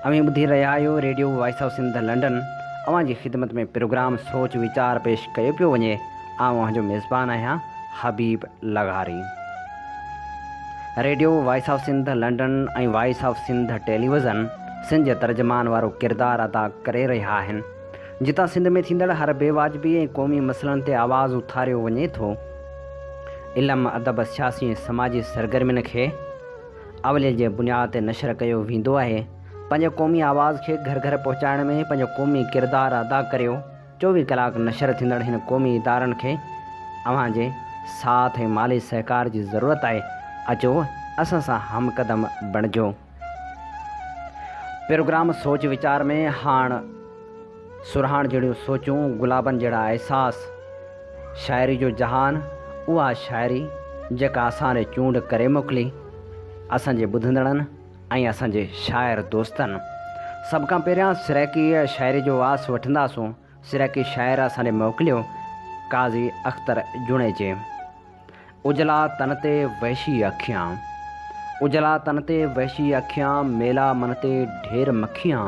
[SPEAKER 2] अवी ॿुधी रहिया आहियो radio voice of Sindh London. अवां जी ख़िदमत में प्रोग्राम सोच वीचार पेश कयो पियो वञे। आउं जो मेज़बान आहियां Habib Lagari. Radio voice of Sindh London ऐं voice of Sindh television Sindh जे तर्जमान वारो किरदारु अदा करे रहिया आहिनि, जितां सिंध में थींदड़ हर बेवाजिबी ऐं क़ौमी मसइलनि ते आवाज़ उथारियो वञे थो। इल्मु अदब सियासी ऐं समाजी सरगर्मियुनि खे अवलियत जे बुनियाद ते नशर कयो वेंदो आहे। पंहिंजे क़ौमी आवाज़ खे घर घर पहुचाइण में पंहिंजो क़ौमी किरदारु अदा करियो। 24 कलाक नशर थींदड़ हिन क़ौमी इदारनि खे अव्हां जे साथ ऐं माली सहकार जी ज़रूरत आहे। अचो असां सां हमक़दम बणिजो। प्रोग्राम सोच वीचार में हाण सुरहाण जहिड़ियूं सोचूं, गुलाबनि जहिड़ा अहसास, शाइरी जो जहान, उहा शाइरी जेका असां ॾे चूंड करे मोकिली असांजे ॿुधंदड़नि ऐं असांजे शाइर दोस्तनि। सभ खां पहिरियां सिरैकी शाइरी जो वास वठंदासूं। सिरैकी शाइर असांखे मोकिलियो काज़ी अख्तर जुणे जे। उजला तन ते वहशी अखियां, उजला तन ते वहशी अखियां, मेला मन ते ढेर मखियां,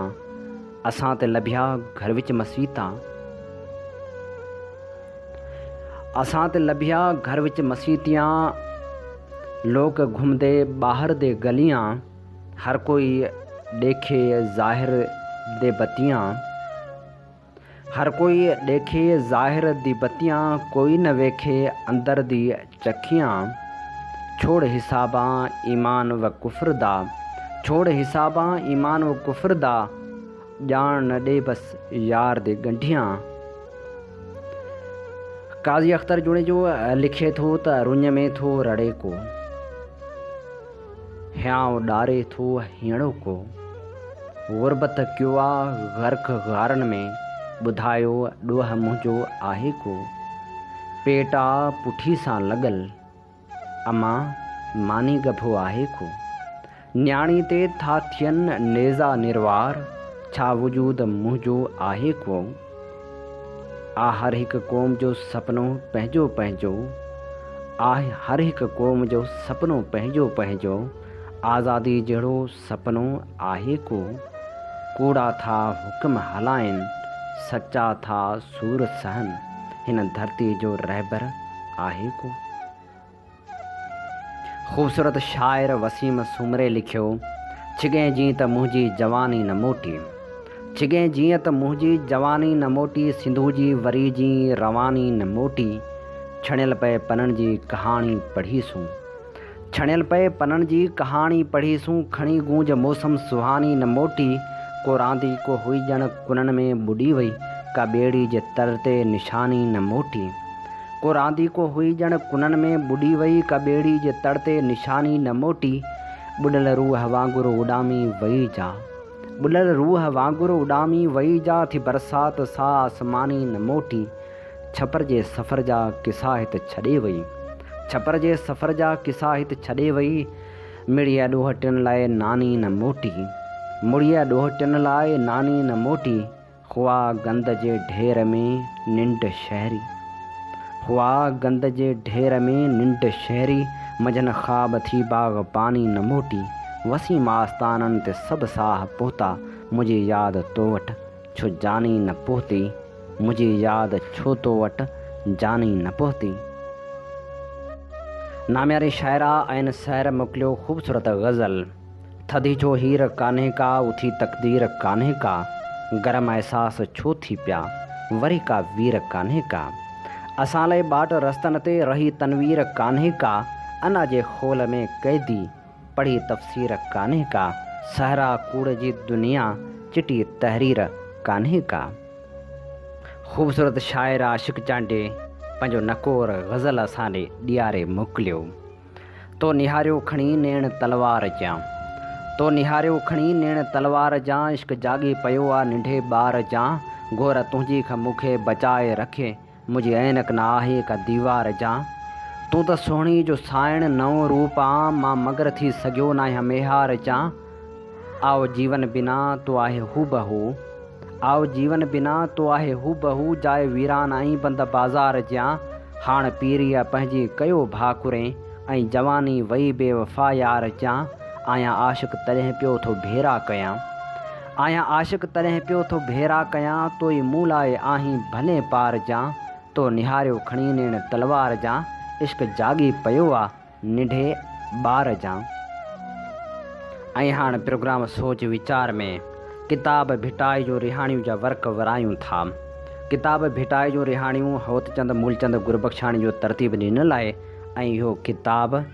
[SPEAKER 2] असां ते लभिया घर विच मसीता, असां ते लभिया घर विच मसीतियां, लोग घुमदे बाहर दे गलियां, हर कोई देखे ज़ाहिर दे बत्तियां, हर कोई देखे ज़ाहिर दी बत्तियां, कोई न वेखे अंदर दी चखियां, छोड़ हिसाबां ईमान व कुफ्र दा, छोड़ हिसाबां ईमान व कुफ्र दा, ॼाण न ॾे बस यार दे गंढियां। काज़ी अख्तर जुणे जो लिखे थो त रुञ में थो रड़े को, ह्यांव ॾारे थो हीअणो को, गुरबत कयो आहे गर्क गारनि में, ॿुधायो ॾोह मुंहिंजो आहे को, पेट आहे पुठी सां लॻल, अमां मानी गभो आहे को, न्याणी ते था थियनि नेज़ा निर्वार, छा वजूद मुंहिंजो आहे को, आ हर हिकु क़ौम जो सपनो पंहिंजो पंहिंजो, आहे हर हिकु क़ौम जो सपनो पंहिंजो पंहिंजो, आज़ादी जहिड़ो सपनो आहे को, कूड़ा था हुक्म हलाइनि, सचा था सूर सहन, हिन धरती जो रहबर आहे को। ख़ूबसूरत शाइर वसीम सुमरे लिखियो, छिगे जीअं त मुंहिंजी जवानी न मोटी, छिगे जीअं त मुंहिंजी जवानी न मोटी, सिंधू जी वरी जी रवानी न मोटी, छणियल पए पननि जी कहाणी पढ़ीसूं, छणियल पए पननि जी कहाणी पढ़ीसूं, खणी गूंज मौसम सुहानी न मोटी, को रांदी को हुई ॼण कुननि में ॿुॾी वई, का ॿेड़ी जे तर ते निशानी न मोटी, को रांदी को हुई ॼण कुननि में ॿुॾी वई, का ॿेड़ी जे तर ते निशानी न मोटी, ॿुॾल रूह वांगुरु उॾामी वई जा, ॿुॾल रूह वांगुरु उॾामी वई जा, थी बरसात सा आसमानी न मोटी, छपर जे सफ़र जा किसा हिते छॾे वई, छपर जे सफ़र जा किसा हिते छॾे वई, मिड़ीअ ॾोहटियुनि लाइ नानी न मोटी, मुड़ीअ ॾोहटियुनि लाइ नानी न मोटी, हुआ गंद जे ढेर में निंड शहरी, हुआ गंद जे ढेर में निंड शहरी, मजन ख़्वाब थी बाग़ पानी न मोटी, वसीम आस्ताननि ते सभु साह पहुता, मुंहिंजी यादि तो वटि छो जानी न पहुती, मुंहिंजी यादि छो तो वटि जानी न पहुती। नाम्यारे शाइरा आहिनि सैर मोकिलियो ख़ूबसूरत गज़ल, थधी छो हीर कान्हे का, उथी तक़दीर कान्हे का, गरम अहसास छो थी पिया, वरी का वीर कान्हे का, असां लाइ बाट रस्तनि ते रही तनवीर कान्हे का, अना जे खोल में क़ैदी पढ़ी तफ़सीर कान्हे का, सहरा कूड़ जी दुनिया चिटी तहरीर कान्हे का। ख़ूबसूरत शाइर आशिक़ चांडे पंहिंजो नकोर गज़ल असां ॾे ॾियारे मोकिलियो। तो निहारियो खणी नेण तलवार जा, तो निहारियो खणी नेण तलवार जा, इश्क जागी पियो आहे निंढे ॿार जा, घोर तुंहिंजी खां मूंखे बचाए रखे, मुंहिंजी ऐनक न आहे का दीवार जा, तूं त सुहिणी जो साइण नओं रूप आ, मां मगर थी सघियो न आहियां मेहार जा, आओ जीवन बिना तो आहे हू बहू, आओ जीवन बिना तो आहे हू बहू, जाए वीरान आई बंद बाज़ार जा, हाण पीरीअ पंहिंजी कयो भाकुरे, ऐं जवानी वई बेवफ़ा यार जा, आहियां आशिक़ तॾहिं पियो थो भेरा कयां, आहियां आशिक़ तॾहिं पियो थो भेरा कयां, तोई मूं लाइ आहीं भले पार जा, तो निहारियो खणी नेण तलवार जा, इश्क जागी पियो आहे निढे ॿार जा। ऐं हाणे प्रोग्राम सोच वीचार में किताब भिटाई जो रिहाणियूं जा वर्क वरायूं था। किताब भिटाई जो रिहाणियूं होतचंद मूलचंद गुरबख्शाणी जो तरतीब ॾिनल आहे ऐं इहो किताब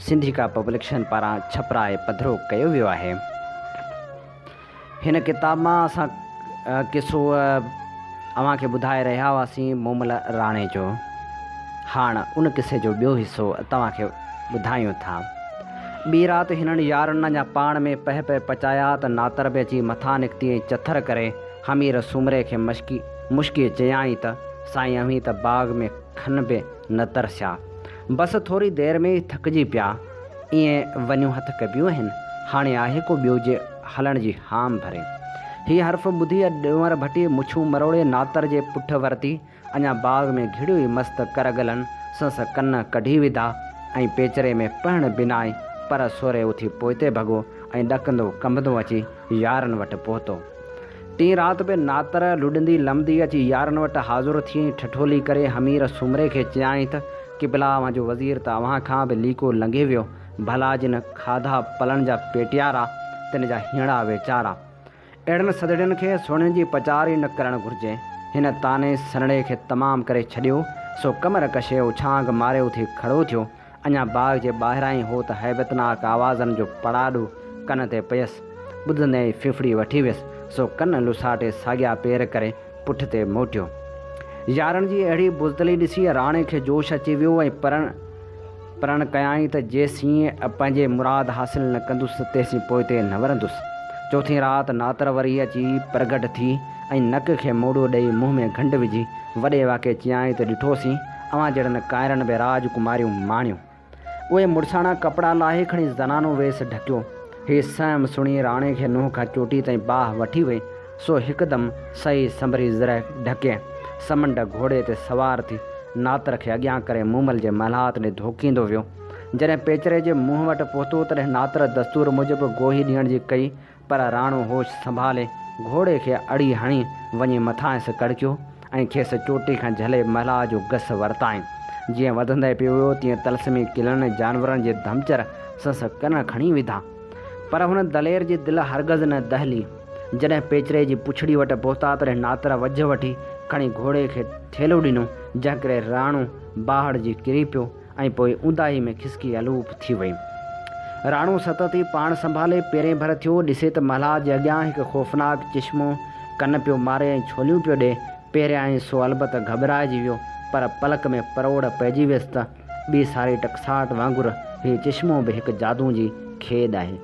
[SPEAKER 2] सिंधिका पब्लिकेशन पारां छपराए पधरो कयो वियो आहे। हिन किताब मां असां किसो अव्हांखे ॿुधाए रहिया हुआसीं मोमल राणे जो। हाणे उन किसे जो ॿियो हिसो तव्हांखे ॿुधायूं था। ॿी राति हिननि यारनि जा पाण में पह पचाया त नातर बि अची मथां निकिती ऐं चथर करे हमीर सूमरे खे मुश्की चयाईं त साईं अमीं त बाग़ में खन बि न तरसिया, बसि थोरी देरि में ई थकिजी पिया, ईअं वञूं हथ कबियूं आहिनि, हाणे आहे को ॿियो जे हलण जी हाम भरे। हीअ हर्फ़ ॿुधी ॾुंवर भटी मुछूं मरोड़े नातर जे पुठ वरिती, अञा बाग़ में घिड़ियो ई मस्तु करगलनि संस कन कढी विधा ऐं पेचरे में पहण बिनाई पर सोरे उथी पोइते भॻो ऐं ॾकंदो कंबंदो अची यारनि वटि पहुतो। टी राति बि नातर लुॾंदी लमदी अची यारनि वटि हाज़ुर थी ठठोली करे हमीर सूमरे खे चयाईं त किबला अव्हांजो वज़ीर त अव्हां खां बि लीको लंघे वियो, भला जिन खाधा पलनि जा पेटियारा तिन जा हीअड़ा वीचारा। अहिड़नि सदड़ियुनि खे सोने जी पचारी न करणु घुरिजे। हिन ताने सनड़े खे तमामु करे छॾियो, सो कमर कशे उछांग मारे उथी खड़ो थियो। अञा बाग़ जे ॿाहिरां ई हो त हैबतनाक आवाज़नि जो पड़ाॾो कन ते पियसि, ॿुधंदे ई फिफड़ी वठी वियसि, सो कन लुसाटे साॻिया पेर करे पुठिते मोटियो। यारनि जी अहिड़ी बुज़दली ॾिसी राणे खे जोश अची वियो ऐं प्रण कयाईं त जेसीं पंहिंजे मुराद हासिल न कंदुसि तेसीं पोइते न वरंदुसि। चौथी राति नातर वरी अची प्रगट थी ऐं नक खे मोड़ो ॾेई मुंहं में खंडु विझी वॾे वाके चयाईं त ॾिठोसीं अव्हां जहिड़नि काइरनि बि राजकुमारियूं माणियूं। उहे मुड़साणा कपिड़ा लाहे खणी ज़नानो वेस ढकियो। हीअ सहम सुणी राणे खे नुंहं खां चोटी ताईं बाह वठी वई, सो हिकदमि सही संभरी ज़र ढके समंड घोड़े ते सवार थी नातर खे अॻियां करे मूमल जे महलात ॾे धोकींदो वियो। जॾहिं पेचरे जे मुंहं वटि पहुतो तॾहिं नातर दस्तूर मूजिबि गोही ॾियण जी कई, पर राणो होश संभाले घोड़े खे अड़ी हणी वञी मथांसि कड़कियो ऐं खेसि चोटी खां झले महला जो गस वरिताईं। जीअं वधंदे पियो वियो तीअं तलसमी किलनि जानवरनि जे धमचर संस कन खणी विधा, पर हुन दलेर जी दिलि हरगज़ न दहली। जॾहिं पेचरे जी पुछड़ी वटि पहुता तॾहिं नातर वझ वठी खणी घोड़े खे थेलो ॾिनो, जंहिं करे राणो बाहड़ जी किरी पियो ऐं पोइ ऊंदाही में खिसकी अलूप थी वई। राणो सतती पाण संभाले पेरें भर थियो, ॾिसे त महला जे अॻियां हिकु ख़ौफ़नाक चिश्मो कन पियो मारे ऐं छोलियूं पियो ॾे। पहिरियां ई सो अलबत घबराइजी वियो, पर पलक में परोड़ पइजी वियसि त ॿी सारी टकसाट वांगुरु हीउ चिश्मो बि हिकु जादू जी खेॾ आहे।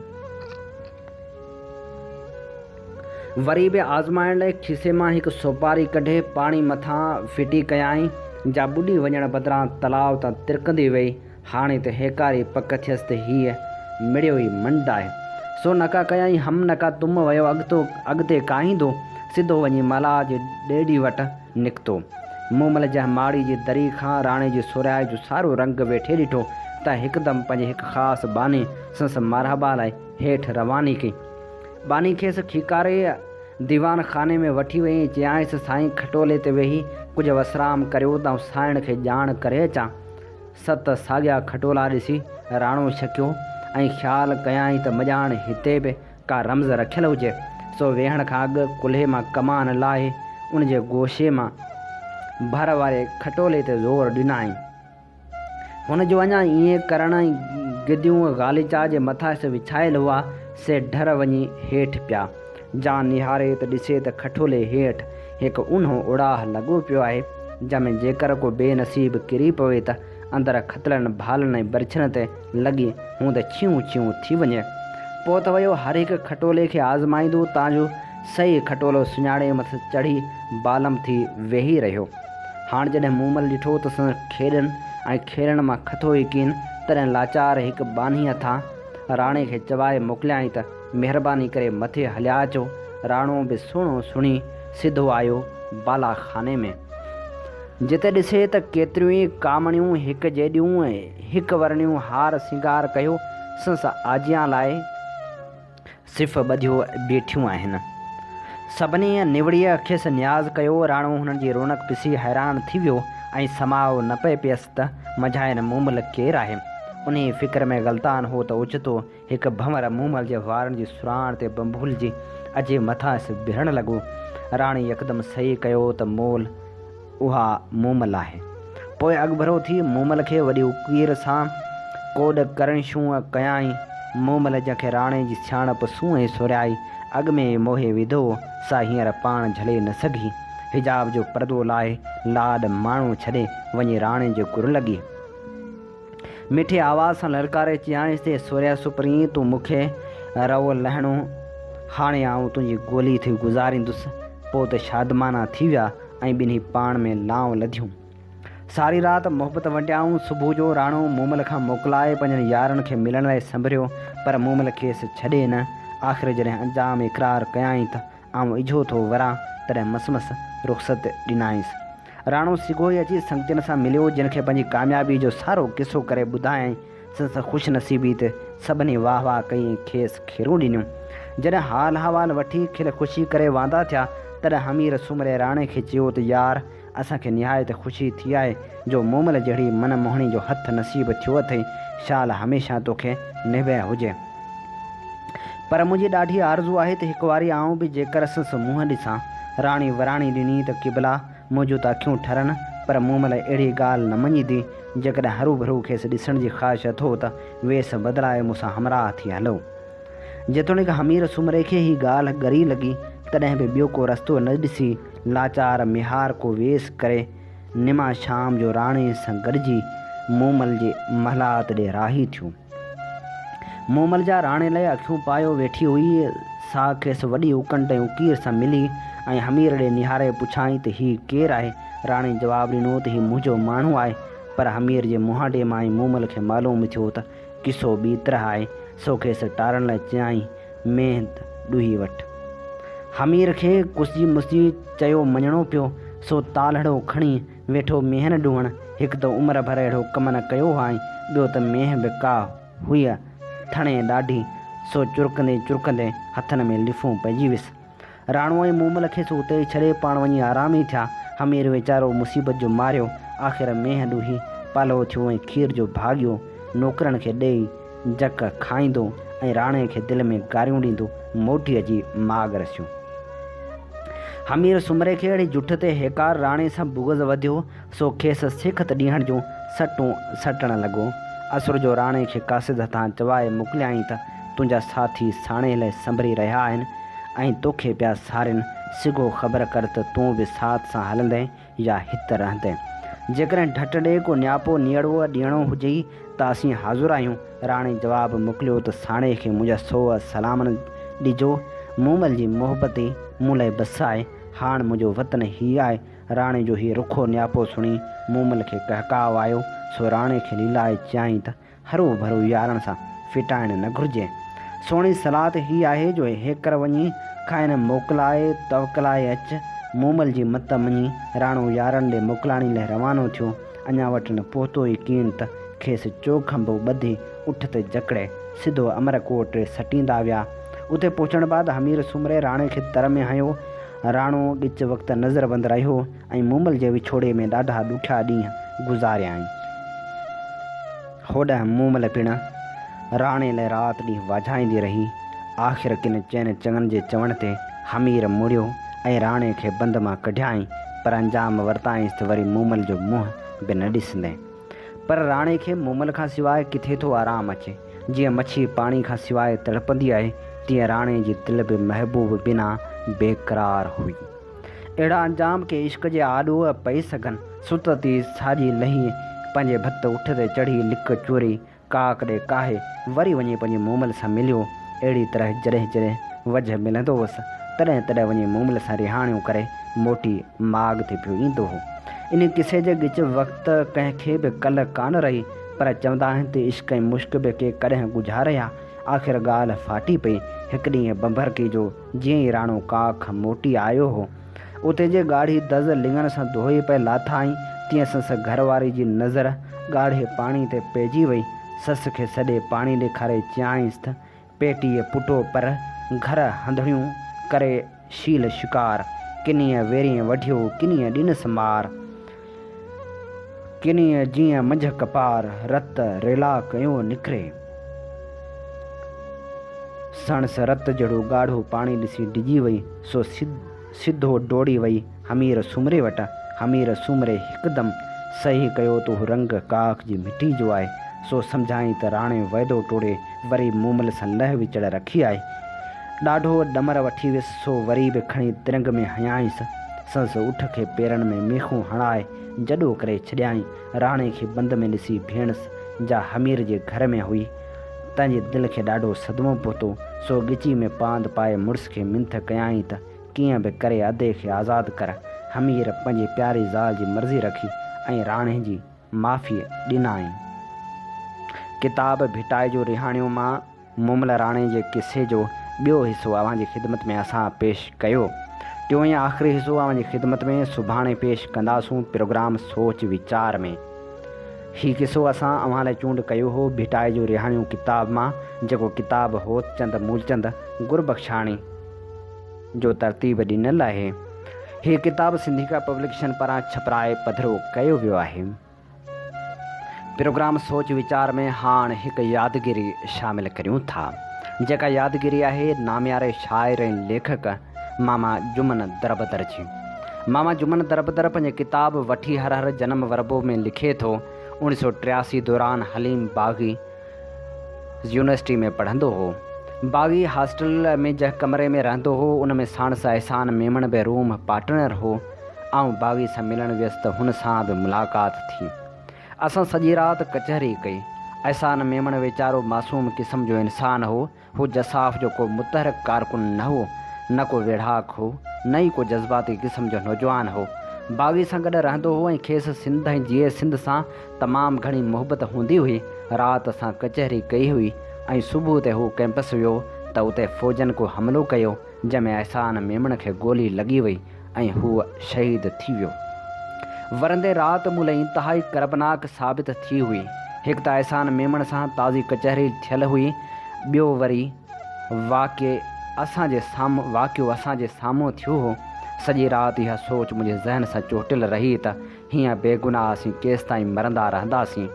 [SPEAKER 2] वरी बि आज़माइण लाइ खीसे मां हिकु सोपारी कढे पाणी मथां फिटी कयाईं, जा ॿुॾी वञण बदिरां तलाव तां तिरकंदी वई। हाणे त हेकारी पक थियसि त हीअ मिड़ियो ई मंड आहे। सो नका कयाईं हम नका तुम वियो अॻिते काहींदो, सिधो वञी मला जे ॾेॾी वटि निकितो। मूमल जा माड़ी जी दरी खां राणे जी सुराए जो सारो रंग वेठे ॾिठो त हिकदमि पंहिंजे हिकु ख़ासि बानी संस मारहबा लाइ हेठि रवानी कई। बानी खेसि खीकारे दीवान खाने में वठी वई, चयाईंसि साईं खटोले ते वेही कुझु वसराम करियो त साइण खे ॼाण करे अचां। 7 साॻिया खटोला ॾिसी राणो छकियो ऐं ख़्यालु कयाईं त मॼाण हिते बि का रम्ज़ रखियलु हुजे। सो वेहण खां अॻु कुल्हे मां कमान लाहे उन जे गोशे मां भर वारे खटोले ते ज़ोर ॾिनाई। हुन जो अञा ईअं करण ई गिदियूं ग़ालीचा जे मथां विछायल हुआ, से ढर वञी हेठि पिया। जान निहारे त ॾिसे त खटोले हेठि हिकु उन्हो उड़ाह लॻो पियो आहे, जंहिंमें जेकर को बेनसीब किरी पवे त अंदरि खतलनि भालनि ऐं बरछिन ते लॻी हूं त छियूं छियूं थी वञे। पोइ त वियो हर हिकु खटोले खे आज़माईंदो तांजो सही खटोलो सुञाणे मथे चढ़ी बालम थी वेही रहियो। हाणे जॾहिं मूमल ॾिठो त खेॾनि ऐं खेलण मां खथो ई कीन, तॾहिं लाचार हिकु बानी हथां राणे खे चवाए मोकिलियाईं त महिरबानी करे मथे हलिया अचो। राणो बि सुहिणो सुणी सिधो आयो बाला खाने में, जिते ॾिसे त केतिरियूं ई कामणियूं हिकु जेॾियूं हिकु वरनियूं हार सिंगार कयो संस आजियां लाइ सिर्फ़ु ॿधियो बीठियूं आहिनि। सभिनी निवड़ीअ खेसि न्याज़ कयो। राणो हुननि जी रौनक ॾिसी हैरान थी वियो ऐं समाओ न पए पियसि त मझाइनि मूमल केरु आहे। उन फ़िक्र में गलतान हो त ओचितो हिकु भंवर मूमल जे वारनि जी सुराण ते बंबुलजी अॼु मथां बिहण लॻो। राणी यकदमि सही कयो त मोल उहा मूमल आहे। पोइ अॻभरो थी मूमल खे वॾी उकीर सां कोॾ करण छूं कयाई। मूमल जंहिंखे राणे जी सियाणप सूंह सोरियाई अॻ में मोहे विधो सा हींअर पाण झले न सघी। हिजाब जो परदो लाहे लाड माण्हू छॾे वञी राणे जे कुर लॻी। मिठी आवाज़ सां ललकारे चयाईंसि ते सोरिया सुपरी तूं मूंखे रवो लहिणो, हाणे आऊं तुंहिंजी गोली थी गुज़ारींदुसि। पोइ त शादमाना थी विया ऐं ॿिन्ही पाण में लांव लधियूं। सारी राति मोहबत वंडियाऊं। सुबुह जो राणो मूमल खां मोकिलाए पंहिंजनि यारनि खे मिलण लाइ संभरियो, पर मूमल खेसि छॾे न। आख़िर जॾहिं अंजाम इक़रार कयाईं त आऊं इझो थो वरां तॾहिं मसमस रुख़्सत ॾिनाईंसि। राणो सिगो ई अची संगतियुनि सां मिलियो, जिन खे पंहिंजी कामयाबी जो सारो किसो करे ॿुधायईं। संस ख़ुशि नसीबी ते सभिनी वाह वाह कई, खेसि खेरूं ॾिनियूं। जॾहिं हाल हवाल वठी खिल ख़ुशी करे वांदा थिया तॾहिं हमीर सुमरे राणे खे चयो त यार असांखे निहायत ख़ुशी थी आहे जो मूमल जहिड़ी मन मोहिणी जो हथु नसीबु थियो अथई। शाल हमेशह तोखे निभे हुजे, पर मुंहिंजी ॾाढी आरज़ू आहे त हिकु वारी आऊं बि जेकर संस मुंहुं ॾिसां। राणी वराणी ॾिनी त किबला मुंहिंजूं त अखियूं ठरनि, पर मूमल अहिड़ी ॻाल्हि न मञींदी। जेकॾहिं हरू भरू खेसि ॾिसण जी ख़्वाहिश अथो त वेस बदिलाए मूंसां हमराह थी हलो। जेतोणीकि हमीर सुमरे खे ही ॻाल्हि ॻरी लॻी, तॾहिं बि ॿियो को रस्तो न ॾिसी लाचार मिहार को वेस करे निमा शाम जो राणे सां गॾिजी मूमल जे महलात ॾे राही थियूं। मूमल जा राणे लाइ अखियूं पायो वेठी हुई। सा खेसि वॾी उकंड ऐं उकीर सां मिली ऐं हमीर ॾे निहारे पुछाईं त हीउ केरु आहे। राणे जवाबु ॾिनो त हीउ मुंहिंजो माण्हू आहे, पर हमीर जे मुंहं ॾे मां ई मूमल खे मालूम थियो त किसो ॿी तरह आहे। सो खेसि टारण लाइ चयाईं मेंहं ॾुही वठि। हमीर खे कुसजी मुसजी चयो मञणो पियो। सो तालड़ो खणी वेठो मेंहं ॾुहण। हिकु त उमिरि भर अहिड़ो कमु न कयो आहे, ॿियो त मेंहं बि का हुई थणे ॾाढी। सो चुरकंदे चुरकंदे हथनि में लिफूं पइजी वियुसि। राणो ऐं मूमल खेसि उते ई छॾे पाण वञी आराम ई थिया। हमीर वीचारो मुसीबत जो मारियो आख़िर मेंहं ॾुही पालो थियो ऐं खीर जो भाॻियो नौकरनि खे ॾेई जक खाईंदो ऐं राणे खे दिलि में गारियूं ॾींदो मोटी अची माग रसियूं। हमीर सुमरे खे अहिड़ी जुठ ते हेकार राणे सां बुग़्ज़ वधियो। सो खेसि सिखत ॾियण जूं सटूं सटण लॻो। असुर जो राणे खे कासिद हथां चवाए मोकिलियाईं त तुंहिंजा साथी साणे लाइ संभरी रहिया आहिनि ऐं तोखे पिया सारिन। सिगो ख़बर कर त तूं बि साथ सां हलंदे या हिते रहंदे। जेकॾहिं ढट ॾे को नियापो नियड़ो ॾियणो हुजे त असीं हाज़ुर आहियूं। राणे जवाबु मोकिलियो त साणे खे मुंहिंजा 100 सलामन ॾिजो। मूमल जी मोहबत ई मूं लाइ बस आहे। हाणे मुंहिंजो वतन हीउ आहे। राणे जो हीउ रुखो नियापो सुणी मूमल खे कहकाव आयो। सो राणे खे लीलाए चयाईं त हरू भरू यारनि सां फिटाइण न घुरिजे। सोणी सलाह त हीअ आहे जो हेकर वञी खाइण मोकिलाए तवकलाए अच। मूमल जी मत मञी राणो यारनि ॾे मोकिलाणी लाइ रवानो थियो। अञा वटि न पहुतो ई कीन त खेसि चोखंबो ॿधी उठ ते जकड़े सिधो अमरकोट सटींदा विया। उते पहुचण बाद हमीर सुमरे राणे खे तर में हयो। राणो ॻिच वक़्तु नज़रबंदि रहियो ऐं मूमल जे विछोड़े में ॾाढा ॾुखिया ॾींहं गुज़ारियाईं। होॾां मूमल पिणु राणे लाइ राति ॾींहुं वाझाईंदी रही। आख़िर किन चइनि चङनि जे चवण ते हमीर मुड़ियो ऐं राणे खे बंदि मां कढियाईं, पर अंजाम वरिताईंसि त वरी मूमल जो मुंहुं बि न ॾिसंदे। पर राणे खे मूमल खां सवाइ किथे थो आराम अचे। जीअं मच्छी पाणी खां सवाइ तड़पंदी आहे, तीअं राणे जी दिलि बि महबूब बिना बेक़रार हुई। अहिड़ा अंजाम के इश्क जे आॾो पई सघनि। सुत थी साॼी लही पंहिंजे भत उठ ते चढ़ी लिक चोरी काक ॾे काहे वरी वञी पंहिंजे मूमल सां मिलियो। अहिड़ी तरह जॾहिं जॾहिं वझ मिलंदो हुअसि तॾहिं तॾहिं वञी मूमल सां रिहाणियूं करे मोटी माग ते पियो ईंदो हो। इन किसे जे ॻिच वक़्तु कंहिंखे बि कल्ह कान रही, पर चवंदा आहिनि त इश्क ऐं मुश्क बि के कॾहिं गुज़ारिया। आख़िर ॻाल्हि फाटी पई। हिकु ॾींहुं बंभरकी जो जीअं ई राणो काख मोटी आयो हो, उते जे ॻाढ़ी दज़ लिङनि सां धोई पे लाथाई। तीअं संस घरवारी जी नज़र ॻाढ़े पाणी ते पइजी वई। सस खे सॼे पाणी ॾेखारे चयाईंसि त पेटीअ पुटो पर घर हंधड़ियूं करे शील शिकार, किनीअ वेरीअ वढियो किनीअ ॾिनसि मार, किनीअ जीअं मंझ कपार, रत रेला कयो निकिरे। सणस रत जहिड़ो ॻाढ़ो पाणी ॾिसी डिॼी वई, सो सिधो डोड़ी वई हमीर सुमरे वटि। हमीर सुमरे हिकदमि सही कयो तो रंग काख जी मिटी जो आहे, सो सम्झाई त राणे वाइदो टोड़े वरी मूमल सां लह विचड़ रखी आहे। ॾाढो ॾमर वठी वियुसि, सो वरी बि खणी तिरंग में हयांईसि। संस उठ खे पेरनि में मेखूं हणाए जॾो करे छॾियाई। राणे खे बंद में ॾिसी भेणसि जा हमीर जे घर में हुई। तंहिंजे दिलि खे ॾाढो सदमो पहुतो, सो ॻिची में पांद पाए मुड़ुस खे मिंथ कयाई त कीअं बि करे अधे खे आज़ादु कर। हमीर पंहिंजी प्यारी ज़ाल जी मर्ज़ी रखी ऐं राणे जी माफ़ी ॾिनाई। किताब भिटाए जो रिहाणियो मां मूमल राणे जे किसे जो ॿियो हिसो अव्हां जी ख़िदमत में असां पेश कयो। टियों ऐं आख़िरी हिसो अव्हां जी ख़िदमत में सुभाणे पेश कंदासूं प्रोग्राम सोच वीचार में। हीउ किसो असां अव्हां लाइ चूंड कयो हो भिटाए जो रिहाणियूं किताब मां, जेको किताब होतचंद मूलचंद गुरबख्शाणी जो तरतीब ॾिनल आहे। हीअ किताब सिंधिका पब्लिकेशन पारां छपराए पधिरो कयो वियो आहे। प्रोग्राम सोच वीचार में हाणे हिकु यादगिरी शामिल करियूं था, जेका यादगिरी आहे नामियारे शाइर ऐं लेखक मामा जुमन दरबदर जी। मामा जुमन दरबदर पंहिंजी किताब वठी हर हर जनम वरबो में लिखे थो 1983 दौरान हलीम बाग़ी यूनिवर्सिटी में पढ़ंदो हो। बाग़ी हॉस्टल में जंहिं कमरे में रहंदो हो उन में साणस अहसान मेमण बि रूम पार्टनर हो। ऐं बाग़ी सां मिलण वियुसि त हुन सां बि मुलाक़ात थी। असां सॼी राति कचहरी कई। अहसान मेमण वीचारो मासूम क़िस्म जो इंसान हो। हू जसाफ़ जो को मुतहरक कारकुन न हो, न को वेढ़ाक हो, न ई को जज़्बाती क़िस्म जो नौजवान हो। बाग़ी सां गॾु रहंदो हो ऐं खेसि सिंध ऐं जीअं सिंध सां तमामु घणी मुहबत हूंदी हुई। राति असां कचहरी कई हुई ऐं सुबुह ते हू कैंपस वियो त उते फ़ौजनि को हमिलो कयो, जंहिंमें अहसान मेमण खे गोली लॻी वई ऐं हू शहीद थी वियो। वरंदे राति मुल इंतिहाई करबनाक साबित थी हुई। हिकु त अहसान मेमण सां ताज़ी कचहरी थियल हुई, ॿियो वरी वाक़ियो असांजे साम्हूं थियो हो। सॼी राति इहा सोच मुंहिंजे ज़हन सां चोटियल रही त हीअं बेगुनाह असीं केसि ताईं मरंदा रहंदासीं।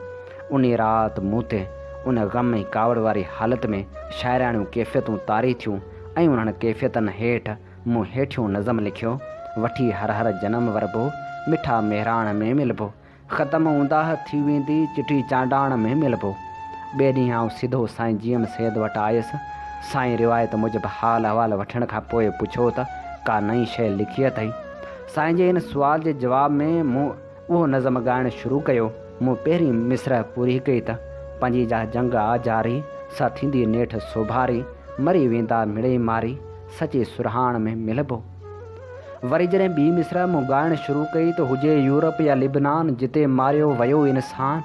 [SPEAKER 2] उन राति मूं ते उन ग़म ऐं कावड़ वारी हालति में शाइराणियूं कैफ़ियतूं तारी थियूं ऐं उन्हनि कैफ़ियतनि हेठि मूं हेठियों नज़म लिखियो। वठी हर हर जनम वरबो मिठा मेहराण में मिलबो, ख़तमु हूंदा थी वेंदी चिठी चांडाण में मिलबो। ॿिए ॾींहुं आउं सिधो साईं जीएम सैद वटि आयुसि। साईं रिवायत मूजिबि हाल अहवाल वठण खां पोइ पुछो त का नई शइ लिखी अथई। साईं जे इन सुवाल जे जवाब में मूं उहो नज़म ॻाइणु शुरू कयो। मूं पहिरीं मिसर पूरी कई त पंहिंजी जा जंग आ जारी, सा थींदी नेठि सोभारी, मरी वेंदा मिड़े मारी, सचे सुरहाण में मिलबो। वरी जॾहिं ॿी मिसर मूं ॻाइणु शुरू कई त हुजे यूरोप या लिबनान, जिते मारियो वियो इंसान,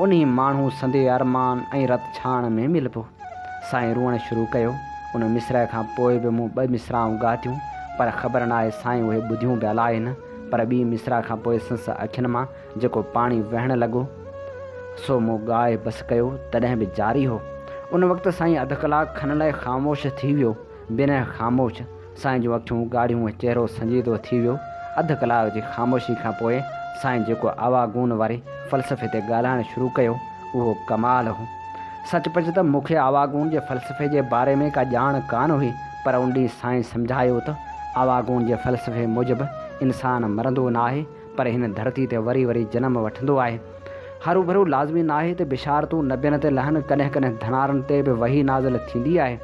[SPEAKER 2] उन माण्हू संदे अरमान ऐं रत छाण में मिलबो। साईं रुअणु शुरू कयो। उन मिसर खां पोइ बि मूं 2 मिसराऊं ॻातियूं, पर ख़बर न आहे साईं उहे ॿुधियूं बि अलाए न। पर ॿी मिसरा खां पोइ संस अखियुनि मां जेको पाणी वहणु लॻो सो मूं ॻाए बसि कयो, तॾहिं बि जारी हो। उन वक़्तु साईं अधु कलाक खण लाइ ख़ामोश थी वियो। बिना ख़ामोश साईं जूं अखियूं ॻाढ़ियूं ऐं चहिरो संजीदो थी वियो। अधु कलाक जी ख़ामोशी खां पोइ साईं जेको आवागून वारे फ़लसफ़े ते ॻाल्हाइणु शुरू कयो उहो कमाल हो। सचपच त मूंखे आवागून जे फ़लसफ़े जे बारे में का ॼाण कान हुई, पर उन ॾींहुं साईं सम्झायो त आवागून जे फ़लसफ़े मूजिबि इंसानु मरंदो न आहे, पर हिन धरती ते वरी वरी जनम वठंदो आहे। हरू भरू लाज़मी न आहे त बिशारतूं नबियनि ते लहनि, कॾहिं कॾहिं धनारनि ते बि वही नाज़िल थींदी आहे।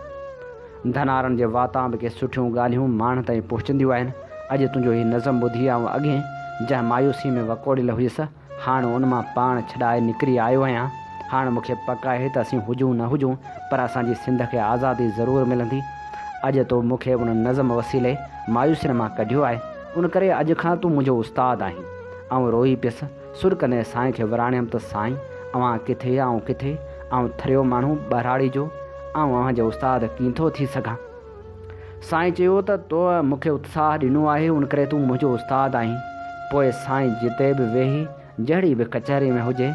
[SPEAKER 2] धनारनि जे वातां बि के सुठियूं ॻाल्हियूं माण्हू ताईं पहुचंदियूं आहिनि। अॼु तुंहिंजो हीउ नज़म ॿुधी ऐं अॻे जंहिं मायूसी में वकोड़ियल हुयसि, हाणे उन मां पाण छॾाए निकिरी आयो आहियां। हाणे मूंखे पक आहे त असीं हुजूं न हुजूं, पर असांजी सिंध खे आज़ादी ज़रूरु मिलंदी। अॼु तो मूंखे उन नज़म वसीले मायूसियुनि मां कढियो आहे। उन करे अॼु खां तूं मुंहिंजो उस्तादु आहीं। ऐं रोई पियसि, सुर कंदे साईं खे विराणियमि त साईं अव्हां किथे ऐं किथे, ऐं थरियो माण्हू ॿराड़ी जो, ऐं अव्हां जो उस्तादु कीअं थो थी सघां। साईं चयो त तो मूंखे उत्साह ॾिनो आहे, उन करे तूं मुंहिंजो उस्तादु आहीं। पोइ साईं जिते बि वेही जहिड़ी बि कचहरी में हुजे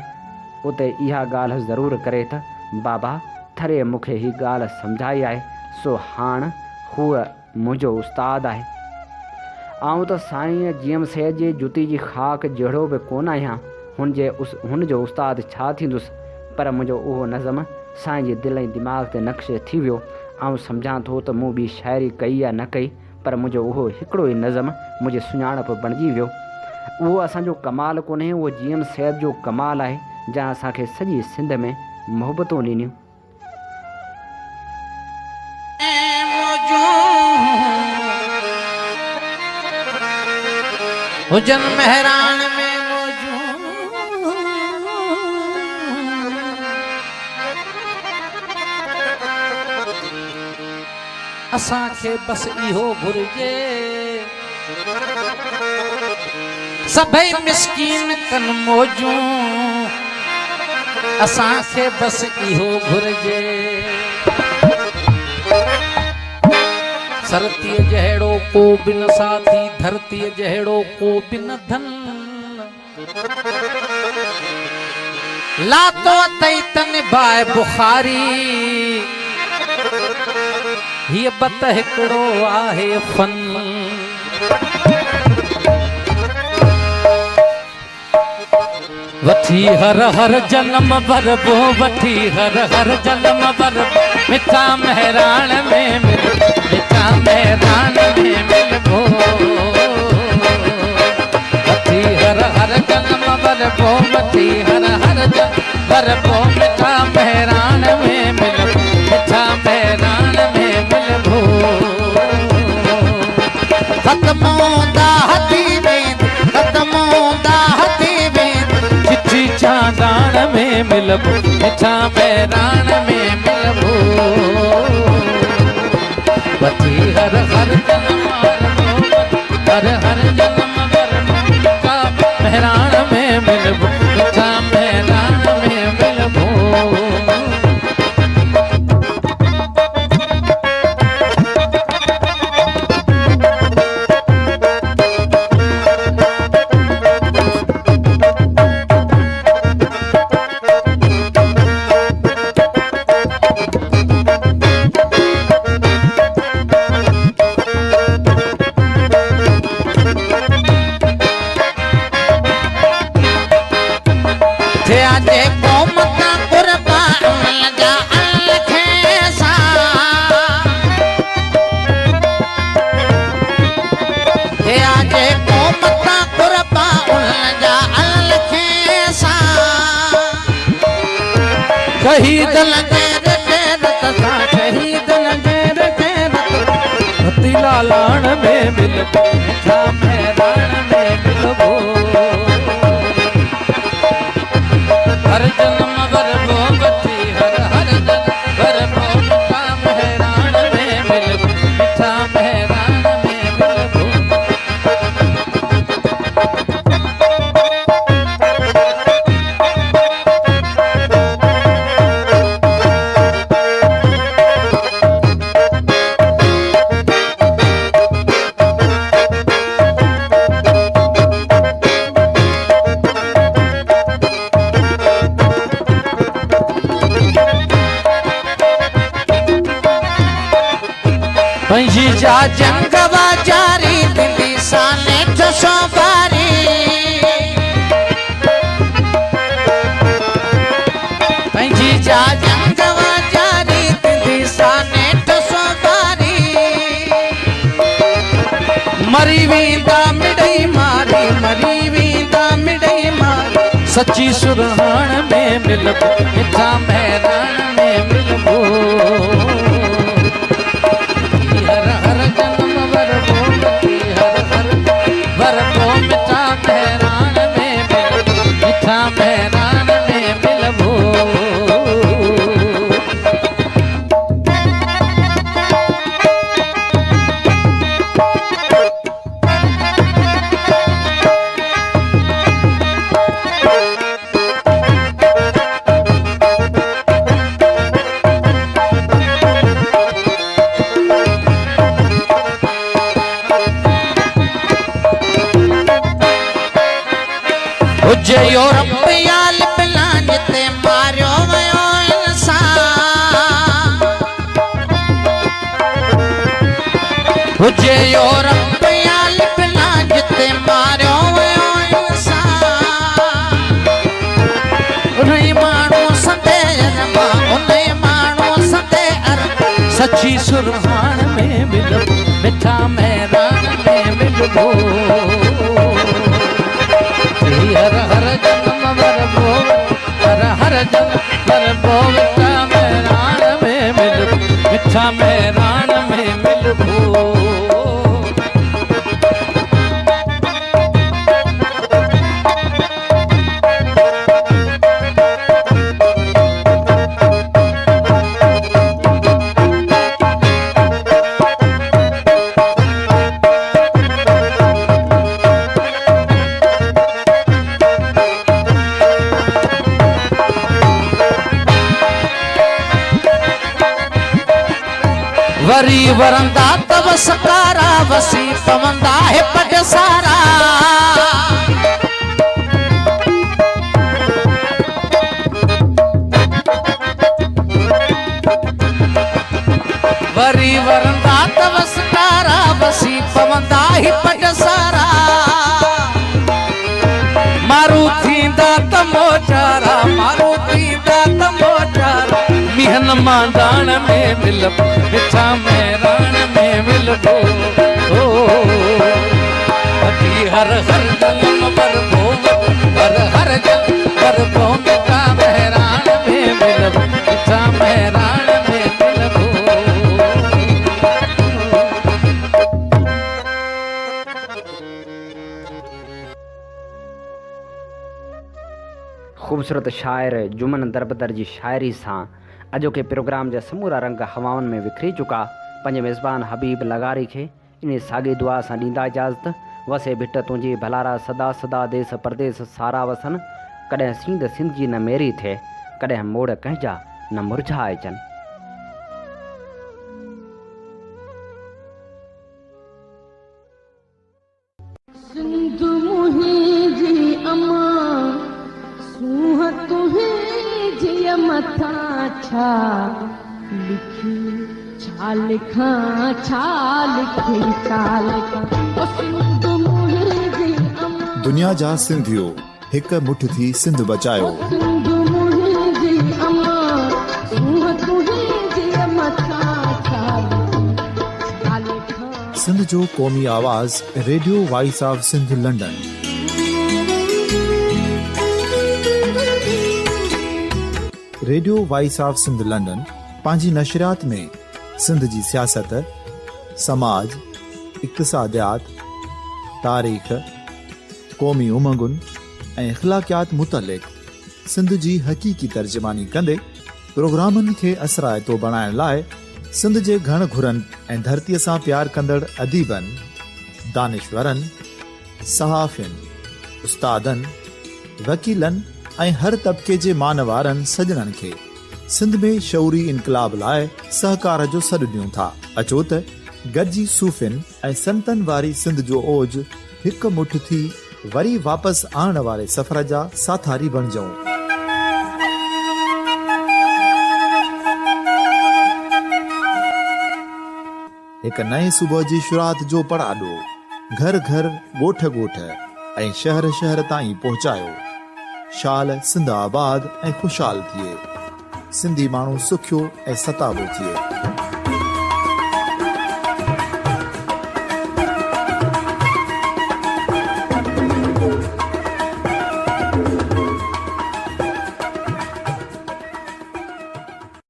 [SPEAKER 2] उते इहा ॻाल्हि ज़रूरु करे त बाबा थरे मूंखे ही ॻाल्हि सम्झाई आहे, सो हाणे हूअ मुंहिंजो उस्तादु आहे। आऊं त साईं जीअम सैद जी जुती जी ख़ाक जहिड़ो बि कोन आहियां, हुनजो उस्तादु छा थींदुसि। पर मुंहिंजो उहो नज़म साईं जे दिलि ऐं दिमाग़ ते नक्शे थी वियो। आऊं सम्झां थो त मूं ॿी शाइरी कई या न कई, पर मुंहिंजो उहो हिकिड़ो ई नज़म मुंहिंजी सुञाणप बणिजी वियो। उहो असांजो कमाल कोन्हे, उहो जीएम सैद जो कमाल आहे, जंहिं असांखे सॼी सिंध में मोहबतूं ॾिनियूं।
[SPEAKER 3] हुजन महरान में असांखे बस इहो घुर्जे, सभई मिसकीन कन मौजूं, असांखे बस इहो घुर्जे। सरतीअ जहिड़ो को बि न साथी, धरतीअ जहिड़ो को बि न धन, लातो अथई तन बाए बुखारी, हीअ बत हिकिड़ो आहे फन। वठी हर हर जन्म भरबो, वठी हर हर जन्म भरबो, मिठा महरान में मिल, मिठा महरान में मिलबो। वठी हर हर जन्म भरबो, वठी हर हर जन्म भरबो, मिठा महरान में मिलबो, मिठा महरान में मिलबो। ख़त्म हूंदा हथी वेंद, ख़त्म हूंदा हथी वेंद, चिट्ठी चांदान में मिलबो, मिठा महरान में मिलबो। वठी हर हर जन्म भरबो, हर हर जन्म भरबो, मिठा महरान में मिलबो, मिठा महरान में मिलबो। शहीद लगे शहीद लगे हती लालान में मिलबो, मिठा महरान में मिलबो। हर जन्म भरबो, वठी हर हर जन्म भरबो, मिठा महरान में मिलबो, मिठा महरान में मिलबो। पंजी जा जंगवा जारी दिल्ली साने ठसो बारी, पंजी जा जंगवा जारी दिल्ली साने ठसो बारी। मरी वेंदा मिड़ई मारी, मरी वेंदा मिड़ई मारी, सच्ची सुरहान में मिलबो, मिठा महरान में मिलबो। हर हर जन्म भरबो, हर हर भरबो, मिठा महरान में मिलबो, मिठा महरान में मिलबो। जे यूरोप याल पिलान ते हुजे यूरोप या लिबना जिते मारियो वियो इंसान उन्हीं माण्हू संदे अरमा उन्हीं माण्हू संदे अरमा सची सुरहान में मिलो मिठा मैदान में मिलबो हर हर जन्म वरबो हर हर जन्म वरबो मिठा मैदान में मिलबो मिठा मैदान में मिलबो वरी वरंदा तव सकारा वसी पवंदा है पट सारा वरी वरंदा तव सकारा वसी पवंदा है पट सारा मारू थींदा तमोचारा मारू थींदा तमोचारा मिहन मांदान में मिलबो मिठा मैदान में मिलबो ओ अति हर हर जन्म वरबो हर हर जन्म वरबो मिठा मैदान में मिलबो मिठा मैदान में मिलबो
[SPEAKER 2] ख़ूबसूरत शाइर जुमन दरबदर जी शाइरी सां अॼोके प्रोग्राम जा समूरा रंग हवाउनि में विखरी चुका। पंहिंजे मेज़बान हबीब लगारी खे इन साॻी दुआ सां ॾींदा इजाज़त। वसे भिट तुंहिंजी भलारा सदा सदा देश परदेस सारा वसन कॾहिं सींद सिंध जी न मेरी थिए कॾहिं मोड़ कंहिंजा न मुरझाए अचनि।
[SPEAKER 4] सिंध मुंहिंजी अमा सूह तुंहिंजी मथा छा लिखी छा लिखां छा लिखी छा लिखां ओ सिंध मुंहिंजी अमा
[SPEAKER 1] दुनिया जा सिंधियो हिक मुठ थी सिंध बचायो।
[SPEAKER 4] सिंध मुंहिंजी अमा सूह तुंहिंजी मथा छा लिखां
[SPEAKER 1] सिंध जो क़ौमी आवाज़ radio voice of Sindh London. Radio voice of Sindh London पंहिंजी नशरियात में सिंध जी सियासत, समाज, इक़्तिसादियात, तारीख़, क़ौमी उमंगुनि ऐं इख़्लाक़ियात मुतलिक़ सिंध जी हक़ीक़ी तर्जुमानी कंदे प्रोग्रामनि खे असराइतो बणाइण लाइ सिंध जे घण घुरनि ऐं धरतीअ सां प्यार कंदड़ अदीबनि, दानिश्वरनि, सहाफ़ियुनि, उस्तादनि, वकीलनि ऐं हर तबिके जे मानवारनि सजणनि खे सिंध में शऊरी इनकलाब लाइ सहकार जो सॾु ॾियूं था। अचो त गॾिजी सूफ़ियुनि ऐं संतनि वारी सिंध जो ओज हिक मुठ थी वरी वापसि आणण वारे सफ़र जा साथारी बणिजऊं। हिक नए सुबुह जी शुरूआत जो पड़ाॾो घर घर ॻोठ ॻोठ ऐं शहर शहर ताईं पहुचायो। शाल सिंध आबाद ऐं ख़ुशहाल थिए, सिंधी माण्हू सुखियो ऐं सताबो थिए।